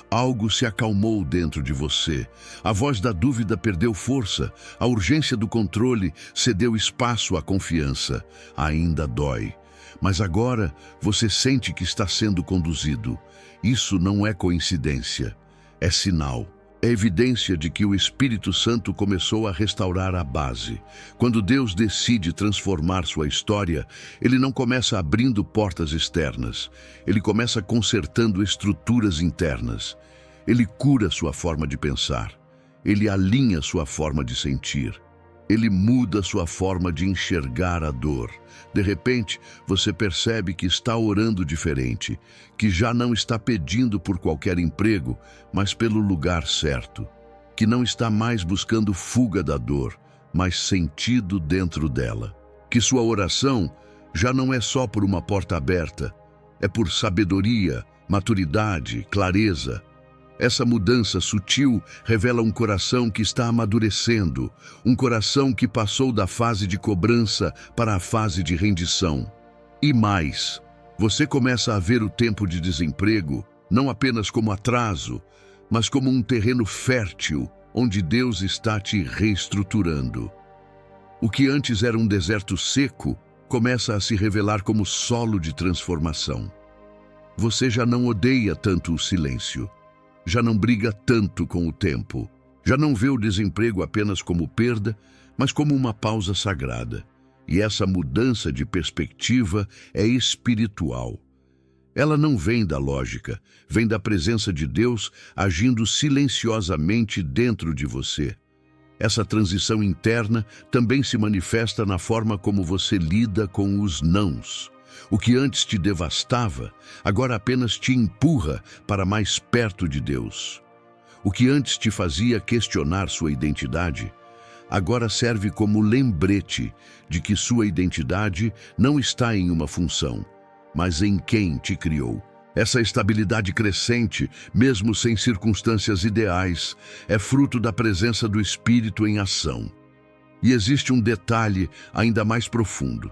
Algo se acalmou dentro de você. A voz da dúvida perdeu força, a urgência do controle cedeu espaço à confiança. Ainda dói, mas agora você sente que está sendo conduzido. Isso não é coincidência, é sinal. É evidência de que o Espírito Santo começou a restaurar a base. Quando Deus decide transformar sua história, Ele não começa abrindo portas externas. Ele começa consertando estruturas internas. Ele cura sua forma de pensar. Ele alinha sua forma de sentir. Ele muda sua forma de enxergar a dor. De repente, você percebe que está orando diferente, que já não está pedindo por qualquer emprego, mas pelo lugar certo, que não está mais buscando fuga da dor, mas sentido dentro dela, que sua oração já não é só por uma porta aberta, é por sabedoria, maturidade, clareza. Essa mudança sutil revela um coração que está amadurecendo, um coração que passou da fase de cobrança para a fase de rendição. E mais, você começa a ver o tempo de desemprego não apenas como atraso, mas como um terreno fértil onde Deus está te reestruturando. O que antes era um deserto seco começa a se revelar como solo de transformação. Você já não odeia tanto o silêncio. Já não briga tanto com o tempo. Já não vê o desemprego apenas como perda, mas como uma pausa sagrada. E essa mudança de perspectiva é espiritual. Ela não vem da lógica, vem da presença de Deus agindo silenciosamente dentro de você. Essa transição interna também se manifesta na forma como você lida com os nãos. O que antes te devastava, agora apenas te empurra para mais perto de Deus. O que antes te fazia questionar sua identidade, agora serve como lembrete de que sua identidade não está em uma função, mas em quem te criou. Essa estabilidade crescente, mesmo sem circunstâncias ideais, é fruto da presença do Espírito em ação. E existe um detalhe ainda mais profundo.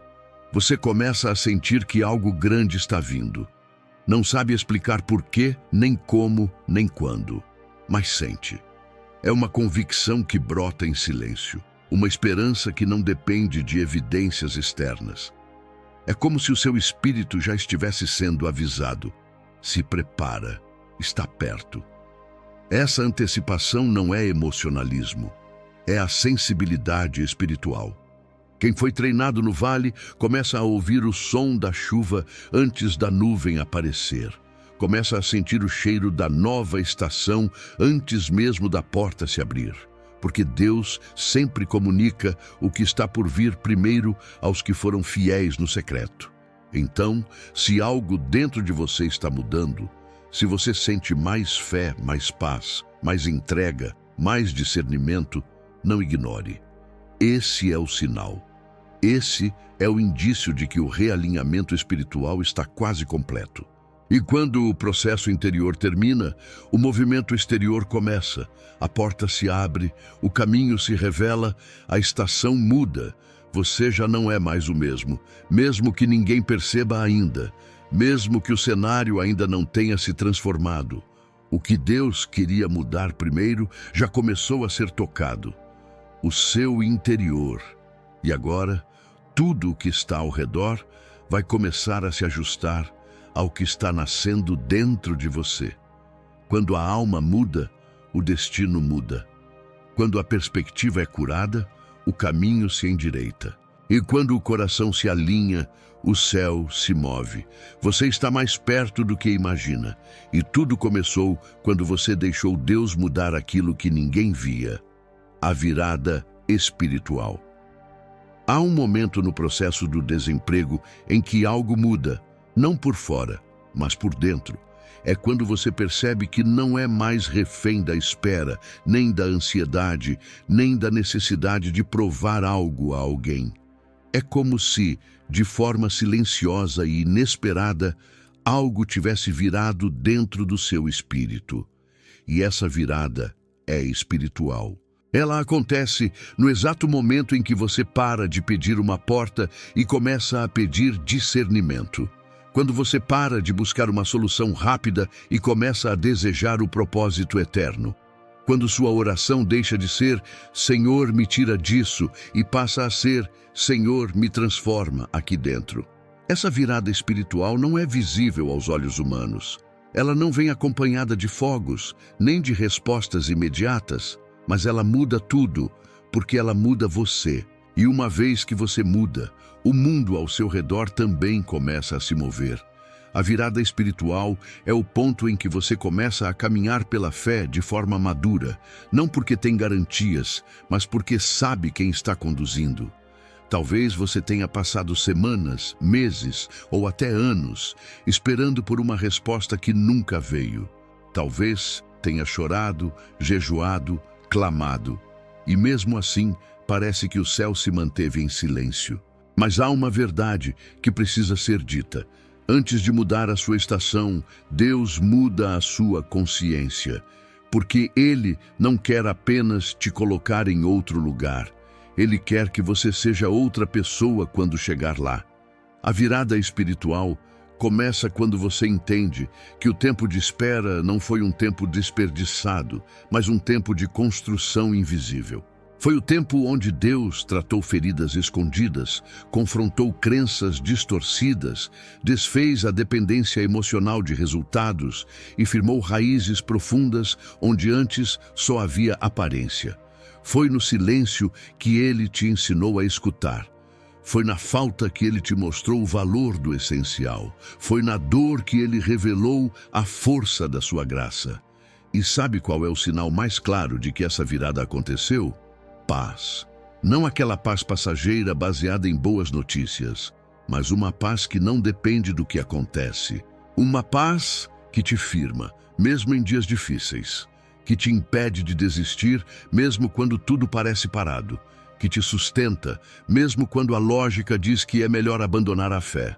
Você começa a sentir que algo grande está vindo. Não sabe explicar por quê, nem como, nem quando, mas sente. É uma convicção que brota em silêncio, uma esperança que não depende de evidências externas. É como se o seu espírito já estivesse sendo avisado. Se prepara, está perto. Essa antecipação não é emocionalismo, é a sensibilidade espiritual. Quem foi treinado no vale começa a ouvir o som da chuva antes da nuvem aparecer. Começa a sentir o cheiro da nova estação antes mesmo da porta se abrir. Porque Deus sempre comunica o que está por vir primeiro aos que foram fiéis no secreto. Então, se algo dentro de você está mudando, se você sente mais fé, mais paz, mais entrega, mais discernimento, não ignore. Esse é o sinal. Esse é o indício de que o realinhamento espiritual está quase completo. E quando o processo interior termina, o movimento exterior começa, a porta se abre, o caminho se revela, a estação muda. Você já não é mais o mesmo que ninguém perceba ainda, mesmo que o cenário ainda não tenha se transformado. O que Deus queria mudar primeiro já começou a ser tocado. O seu interior. E agora, tudo o que está ao redor vai começar a se ajustar ao que está nascendo dentro de você. Quando a alma muda, o destino muda. Quando a perspectiva é curada, o caminho se endireita. E quando o coração se alinha, o céu se move. Você está mais perto do que imagina. E tudo começou quando você deixou Deus mudar aquilo que ninguém via. A virada espiritual. Há um momento no processo do desemprego em que algo muda, não por fora, mas por dentro. É quando você percebe que não é mais refém da espera, nem da ansiedade, nem da necessidade de provar algo a alguém. É como se, de forma silenciosa e inesperada, algo tivesse virado dentro do seu espírito. E essa virada é espiritual. Ela acontece no exato momento em que você para de pedir uma porta e começa a pedir discernimento. Quando você para de buscar uma solução rápida e começa a desejar o propósito eterno. Quando sua oração deixa de ser "Senhor, me tira disso" e passa a ser "Senhor, me transforma aqui dentro". Essa virada espiritual não é visível aos olhos humanos. Ela não vem acompanhada de fogos, nem de respostas imediatas, mas ela muda tudo, porque ela muda você. E uma vez que você muda, o mundo ao seu redor também começa a se mover. A virada espiritual é o ponto em que você começa a caminhar pela fé de forma madura, não porque tem garantias, mas porque sabe quem está conduzindo. Talvez você tenha passado semanas, meses ou até anos esperando por uma resposta que nunca veio. Talvez tenha chorado, jejuado, clamado, e mesmo assim parece que o céu se manteve em silêncio. Mas há uma verdade que precisa ser dita. Antes de mudar a sua estação, Deus muda a sua consciência, porque Ele não quer apenas te colocar em outro lugar. Ele quer que você seja outra pessoa quando chegar lá. A virada espiritual começa quando você entende que o tempo de espera não foi um tempo desperdiçado, mas um tempo de construção invisível. Foi o tempo onde Deus tratou feridas escondidas, confrontou crenças distorcidas, desfez a dependência emocional de resultados e firmou raízes profundas onde antes só havia aparência. Foi no silêncio que Ele te ensinou a escutar. Foi na falta que Ele te mostrou o valor do essencial. Foi na dor que Ele revelou a força da sua graça. E sabe qual é o sinal mais claro de que essa virada aconteceu? paz. Não aquela paz passageira baseada em boas notícias, mas uma paz que não depende do que acontece. Uma paz que te firma, mesmo em dias difíceis, que te impede de desistir, mesmo quando tudo parece parado, que te sustenta, mesmo quando a lógica diz que é melhor abandonar a fé.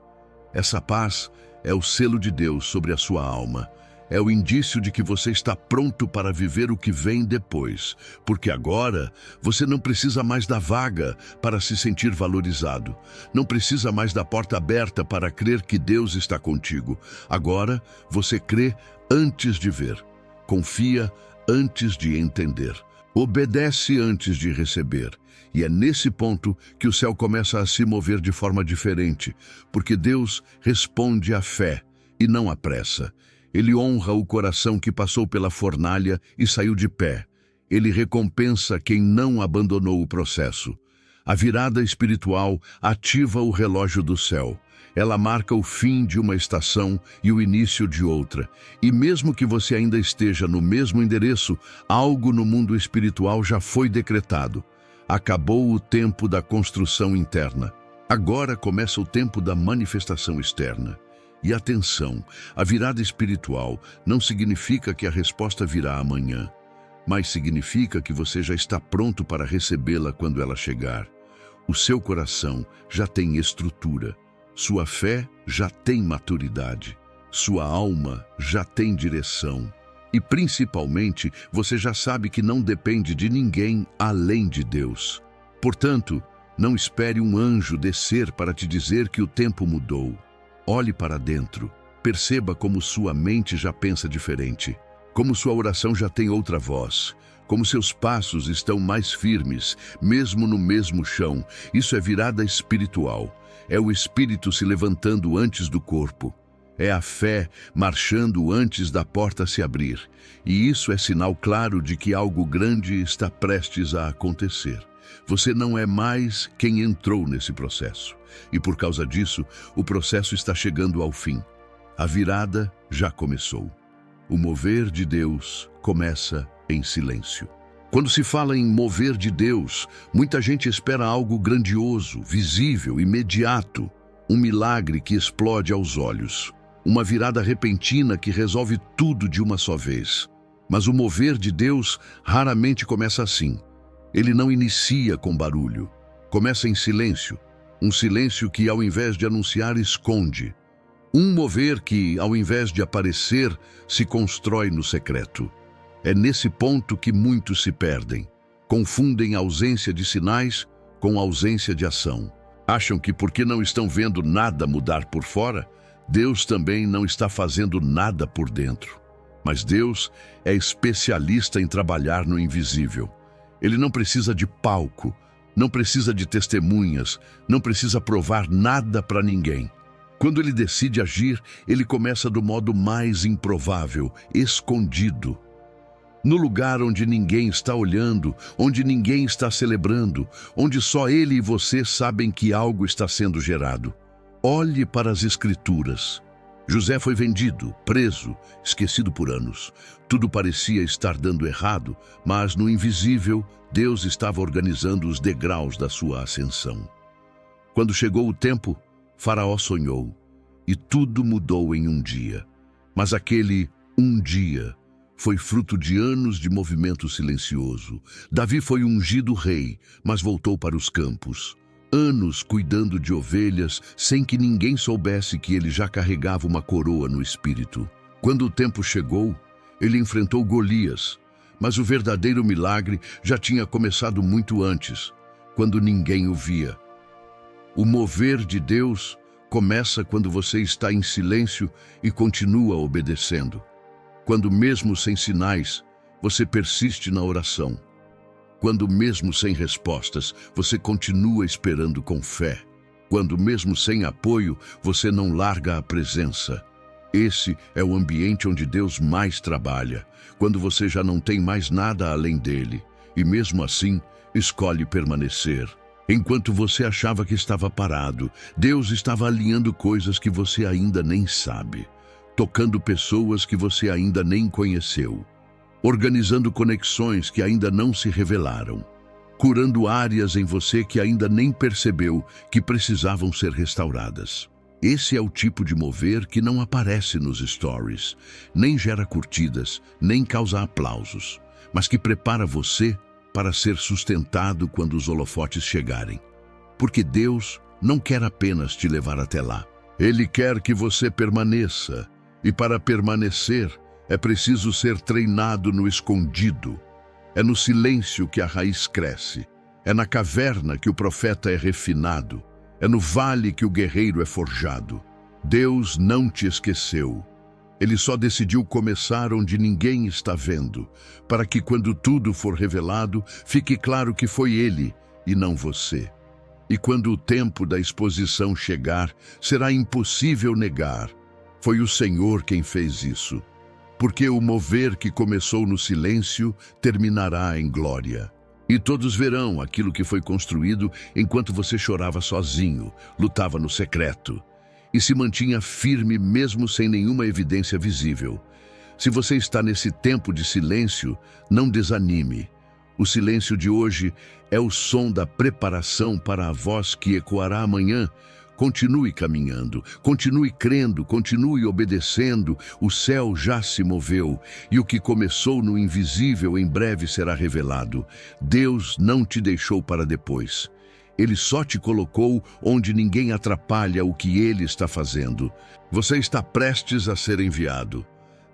Essa paz é o selo de Deus sobre a sua alma. É o indício de que você está pronto para viver o que vem depois, porque agora você não precisa mais da vaga para se sentir valorizado. Não precisa mais da porta aberta para crer que Deus está contigo. Agora você crê antes de ver, confia antes de entender, obedece antes de receber. E é nesse ponto que o céu começa a se mover de forma diferente, porque Deus responde à fé e não à pressa. Ele honra o coração que passou pela fornalha e saiu de pé. Ele recompensa quem não abandonou o processo. A virada espiritual ativa o relógio do céu. Ela marca o fim de uma estação e o início de outra. E mesmo que você ainda esteja no mesmo endereço, algo no mundo espiritual já foi decretado. Acabou o tempo da construção interna. Agora começa o tempo da manifestação externa. E atenção, a virada espiritual não significa que a resposta virá amanhã, mas significa que você já está pronto para recebê-la quando ela chegar. O seu coração já tem estrutura, sua fé já tem maturidade, sua alma já tem direção. E principalmente, você já sabe que não depende de ninguém além de Deus. Portanto, não espere um anjo descer para te dizer que o tempo mudou. Olhe para dentro, perceba como sua mente já pensa diferente, como sua oração já tem outra voz, como seus passos estão mais firmes, mesmo no mesmo chão. Isso é virada espiritual, é o espírito se levantando antes do corpo, é a fé marchando antes da porta se abrir, e isso é sinal claro de que algo grande está prestes a acontecer. Você não é mais quem entrou nesse processo. E por causa disso, o processo está chegando ao fim. A virada já começou. O mover de Deus começa em silêncio. Quando se fala em mover de Deus, muita gente espera algo grandioso, visível, imediato. Um milagre que explode aos olhos. Uma virada repentina que resolve tudo de uma só vez. Mas o mover de Deus raramente começa assim. Ele não inicia com barulho. Começa em silêncio. Um silêncio que, ao invés de anunciar, esconde. Um mover que, ao invés de aparecer, se constrói no secreto. É nesse ponto que muitos se perdem. Confundem ausência de sinais com ausência de ação. Acham que porque não estão vendo nada mudar por fora, Deus também não está fazendo nada por dentro. Mas Deus é especialista em trabalhar no invisível. Ele não precisa de palco, não precisa de testemunhas, não precisa provar nada para ninguém. Quando ele decide agir, ele começa do modo mais improvável, escondido. No lugar onde ninguém está olhando, onde ninguém está celebrando, onde só ele e você sabem que algo está sendo gerado. Olhe para as Escrituras. José foi vendido, preso, esquecido por anos. Tudo parecia estar dando errado, mas no invisível, Deus estava organizando os degraus da sua ascensão. Quando chegou o tempo, Faraó sonhou, e tudo mudou em um dia. Mas aquele um dia foi fruto de anos de movimento silencioso. Davi foi ungido rei, mas voltou para os campos. Anos cuidando de ovelhas, sem que ninguém soubesse que ele já carregava uma coroa no espírito. Quando o tempo chegou, ele enfrentou Golias, mas o verdadeiro milagre já tinha começado muito antes, quando ninguém o via. O mover de Deus começa quando você está em silêncio e continua obedecendo. Quando mesmo sem sinais, você persiste na oração. Quando mesmo sem respostas, você continua esperando com fé. Quando mesmo sem apoio, você não larga a presença. Esse é o ambiente onde Deus mais trabalha, quando você já não tem mais nada além dele, e mesmo assim, escolhe permanecer. Enquanto você achava que estava parado, Deus estava alinhando coisas que você ainda nem sabe, tocando pessoas que você ainda nem conheceu, organizando conexões que ainda não se revelaram. curando áreas em você que ainda nem percebeu que precisavam ser restauradas. Esse é o tipo de mover que não aparece nos stories, nem gera curtidas, nem causa aplausos, mas que prepara você para ser sustentado quando os holofotes chegarem. Porque Deus não quer apenas te levar até lá. Ele quer que você permaneça, e para permanecer é preciso ser treinado no escondido. É no silêncio que a raiz cresce, é na caverna que o profeta é refinado, é no vale que o guerreiro é forjado. Deus não te esqueceu. Ele só decidiu começar onde ninguém está vendo, para que quando tudo for revelado, fique claro que foi Ele e não você. E quando o tempo da exposição chegar, será impossível negar. Foi o Senhor quem fez isso. Porque o mover que começou no silêncio terminará em glória. E todos verão aquilo que foi construído enquanto você chorava sozinho, lutava no secreto e se mantinha firme mesmo sem nenhuma evidência visível. Se você está nesse tempo de silêncio, não desanime. O silêncio de hoje é o som da preparação para a voz que ecoará amanhã. Continue caminhando, continue crendo, continue obedecendo. O céu já se moveu e o que começou no invisível em breve será revelado. Deus não te deixou para depois. Ele só te colocou onde ninguém atrapalha o que Ele está fazendo. Você está prestes a ser enviado.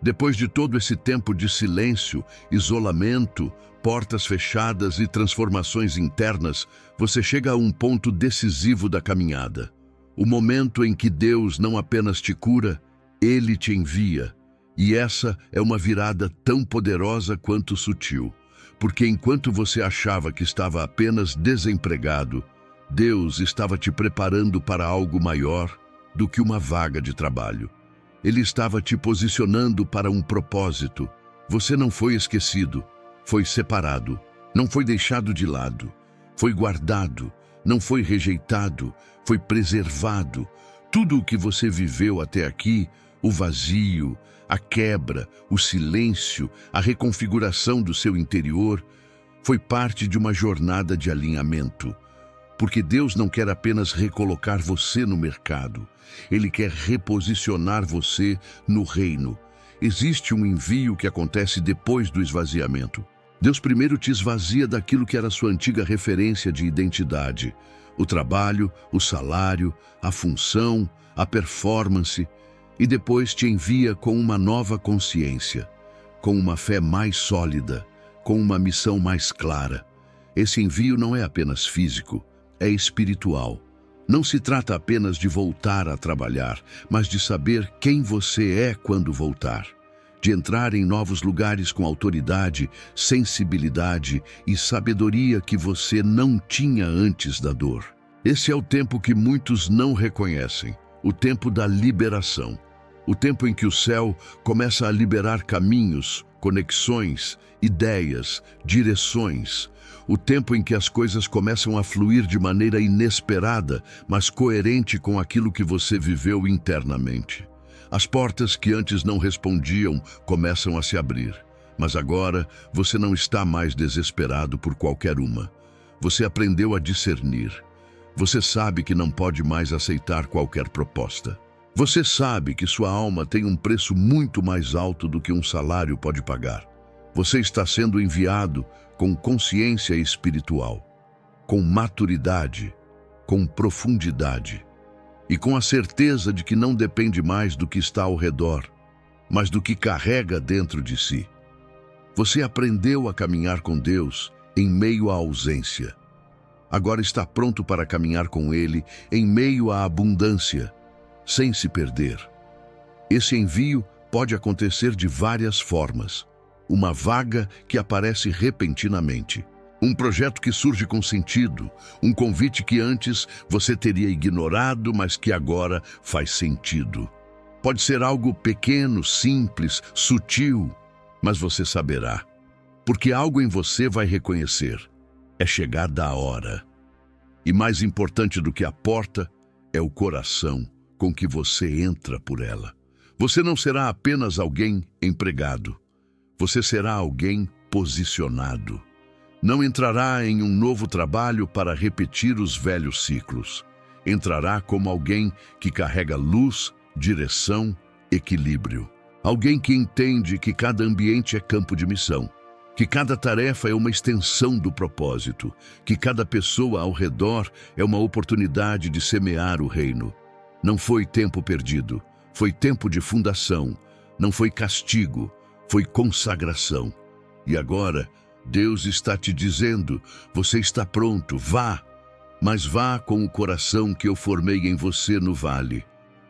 Depois de todo esse tempo de silêncio, isolamento, portas fechadas e transformações internas, você chega a um ponto decisivo da caminhada. O momento em que Deus não apenas te cura, Ele te envia. E essa é uma virada tão poderosa quanto sutil. Porque enquanto você achava que estava apenas desempregado, Deus estava te preparando para algo maior do que uma vaga de trabalho. Ele estava te posicionando para um propósito. Você não foi esquecido, foi separado, não foi deixado de lado, foi guardado, não foi rejeitado, foi preservado. Tudo o que você viveu até aqui, o vazio, a quebra, o silêncio, a reconfiguração do seu interior, foi parte de uma jornada de alinhamento. Porque Deus não quer apenas recolocar você no mercado, Ele quer reposicionar você no reino. Existe um envio que acontece depois do esvaziamento. Deus primeiro te esvazia daquilo que era sua antiga referência de identidade. O trabalho, o salário, a função, a performance, e depois te envia com uma nova consciência, com uma fé mais sólida, com uma missão mais clara. Esse envio não é apenas físico, é espiritual. Não se trata apenas de voltar a trabalhar, mas de saber quem você é quando voltar. De entrar em novos lugares com autoridade, sensibilidade e sabedoria que você não tinha antes da dor. Esse é o tempo que muitos não reconhecem, o tempo da liberação. O tempo em que o céu começa a liberar caminhos, conexões, ideias, direções. O tempo em que as coisas começam a fluir de maneira inesperada, mas coerente com aquilo que você viveu internamente. As portas que antes não respondiam começam a se abrir, mas agora você não está mais desesperado por qualquer uma. Você aprendeu a discernir. Você sabe que não pode mais aceitar qualquer proposta. Você sabe que sua alma tem um preço muito mais alto do que um salário pode pagar. Você está sendo enviado com consciência espiritual, com maturidade, com profundidade e com a certeza de que não depende mais do que está ao redor, mas do que carrega dentro de si. Você aprendeu a caminhar com Deus em meio à ausência. Agora está pronto para caminhar com Ele em meio à abundância, sem se perder. Esse envio pode acontecer de várias formas. Uma vaga que aparece repentinamente. Um projeto que surge com sentido. Um convite que antes você teria ignorado, mas que agora faz sentido. Pode ser algo pequeno, simples, sutil, mas você saberá. Porque algo em você vai reconhecer. É chegada a hora. E mais importante do que a porta é o coração com que você entra por ela. Você não será apenas alguém empregado. Você será alguém posicionado. Não entrará em um novo trabalho para repetir os velhos ciclos. Entrará como alguém que carrega luz, direção, equilíbrio. Alguém que entende que cada ambiente é campo de missão, que cada tarefa é uma extensão do propósito, que cada pessoa ao redor é uma oportunidade de semear o reino. Não foi tempo perdido, foi tempo de fundação. Não foi castigo, foi consagração. E agora, Deus está te dizendo, você está pronto, vá. Mas vá com o coração que eu formei em você no vale.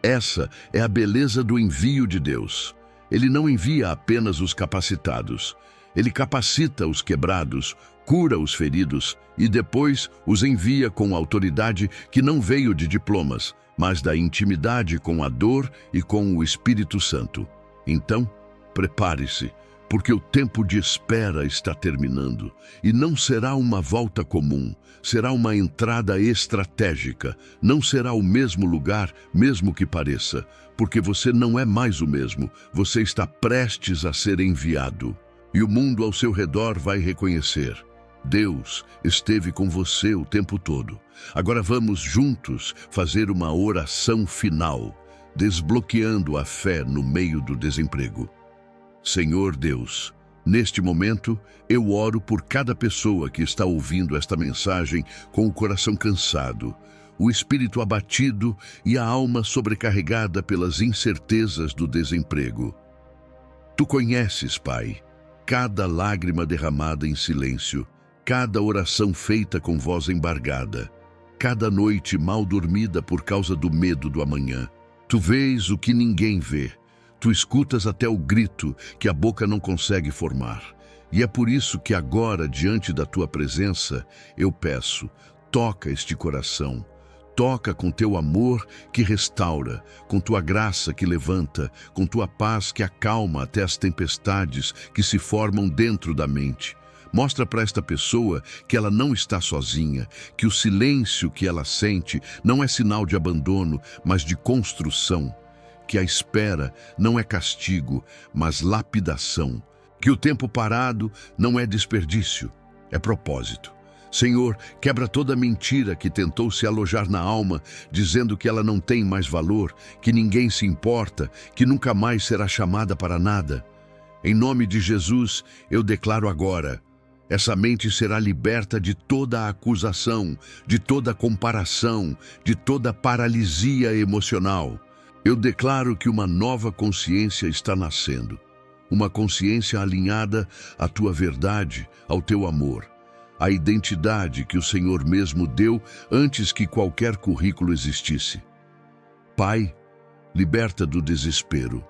Essa é a beleza do envio de Deus. Ele não envia apenas os capacitados. Ele capacita os quebrados, cura os feridos e depois os envia com autoridade que não veio de diplomas, mas da intimidade com a dor e com o Espírito Santo. Então, prepare-se, porque o tempo de espera está terminando e não será uma volta comum, será uma entrada estratégica. Não será o mesmo lugar, mesmo que pareça, porque você não é mais o mesmo, você está prestes a ser enviado. E o mundo ao seu redor vai reconhecer. Deus esteve com você o tempo todo. Agora vamos juntos fazer uma oração final, desbloqueando a fé no meio do desemprego. Senhor Deus, neste momento eu oro por cada pessoa que está ouvindo esta mensagem com o coração cansado, o espírito abatido e a alma sobrecarregada pelas incertezas do desemprego. Tu conheces, Pai, cada lágrima derramada em silêncio, cada oração feita com voz embargada, cada noite mal dormida por causa do medo do amanhã. Tu vês o que ninguém vê. Tu escutas até o grito que a boca não consegue formar. E é por isso que agora, diante da tua presença, eu peço, toca este coração. Toca com teu amor que restaura, com tua graça que levanta, com tua paz que acalma até as tempestades que se formam dentro da mente. Mostra para esta pessoa que ela não está sozinha, que o silêncio que ela sente não é sinal de abandono, mas de construção, que a espera não é castigo, mas lapidação, que o tempo parado não é desperdício, é propósito. Senhor, quebra toda mentira que tentou se alojar na alma, dizendo que ela não tem mais valor, que ninguém se importa, que nunca mais será chamada para nada. Em nome de Jesus, eu declaro agora, essa mente será liberta de toda a acusação, de toda a comparação, de toda a paralisia emocional. Eu declaro que uma nova consciência está nascendo, uma consciência alinhada à tua verdade, ao teu amor. A identidade que o Senhor mesmo deu antes que qualquer currículo existisse. Pai, liberta do desespero,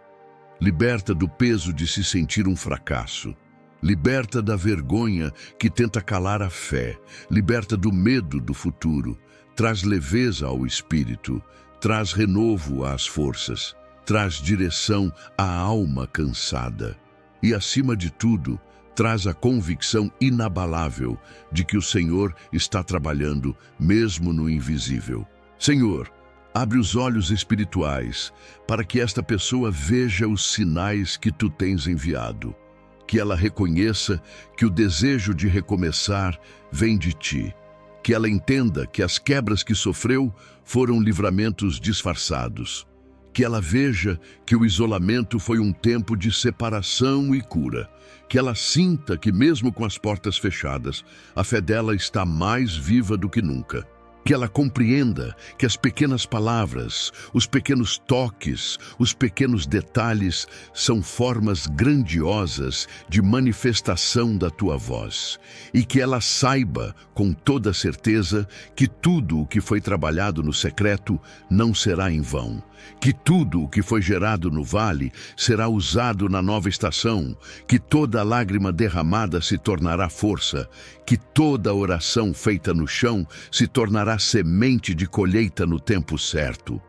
liberta do peso de se sentir um fracasso, liberta da vergonha que tenta calar a fé, liberta do medo do futuro, traz leveza ao espírito, traz renovo às forças, traz direção à alma cansada e, acima de tudo, traz a convicção inabalável de que o Senhor está trabalhando mesmo no invisível. Senhor, abre os olhos espirituais para que esta pessoa veja os sinais que tu tens enviado, que ela reconheça que o desejo de recomeçar vem de ti, que ela entenda que as quebras que sofreu foram livramentos disfarçados, que ela veja que o isolamento foi um tempo de separação e cura, que ela sinta que mesmo com as portas fechadas, a fé dela está mais viva do que nunca. Que ela compreenda que as pequenas palavras, os pequenos toques, os pequenos detalhes são formas grandiosas de manifestação da tua voz. E que ela saiba, com toda certeza, que tudo o que foi trabalhado no secreto não será em vão. Que tudo o que foi gerado no vale será usado na nova estação, que toda lágrima derramada se tornará força, que toda oração feita no chão se tornará semente de colheita no tempo certo.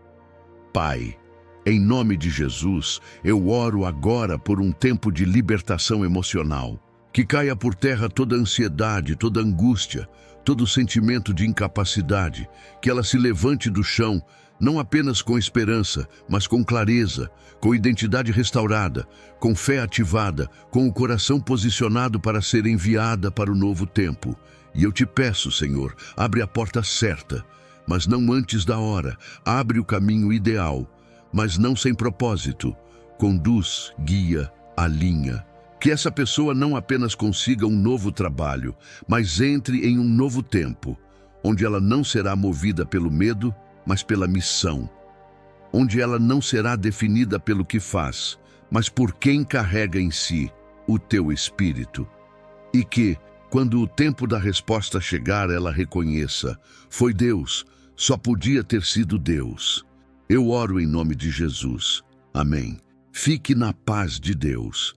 Pai, em nome de Jesus, eu oro agora por um tempo de libertação emocional, que caia por terra toda ansiedade, toda angústia, todo sentimento de incapacidade, que ela se levante do chão, não apenas com esperança, mas com clareza, com identidade restaurada, com fé ativada, com o coração posicionado para ser enviada para o novo tempo. E eu te peço, Senhor, abre a porta certa, mas não antes da hora. Abre o caminho ideal, mas não sem propósito. Conduz, guia, alinha. Que essa pessoa não apenas consiga um novo trabalho, mas entre em um novo tempo, onde ela não será movida pelo medo, mas pela missão. Onde ela não será definida pelo que faz, mas por quem carrega em si o teu espírito. E que, quando o tempo da resposta chegar, ela reconheça: foi Deus, só podia ter sido Deus. Eu oro em nome de Jesus. Amém. Fique na paz de Deus.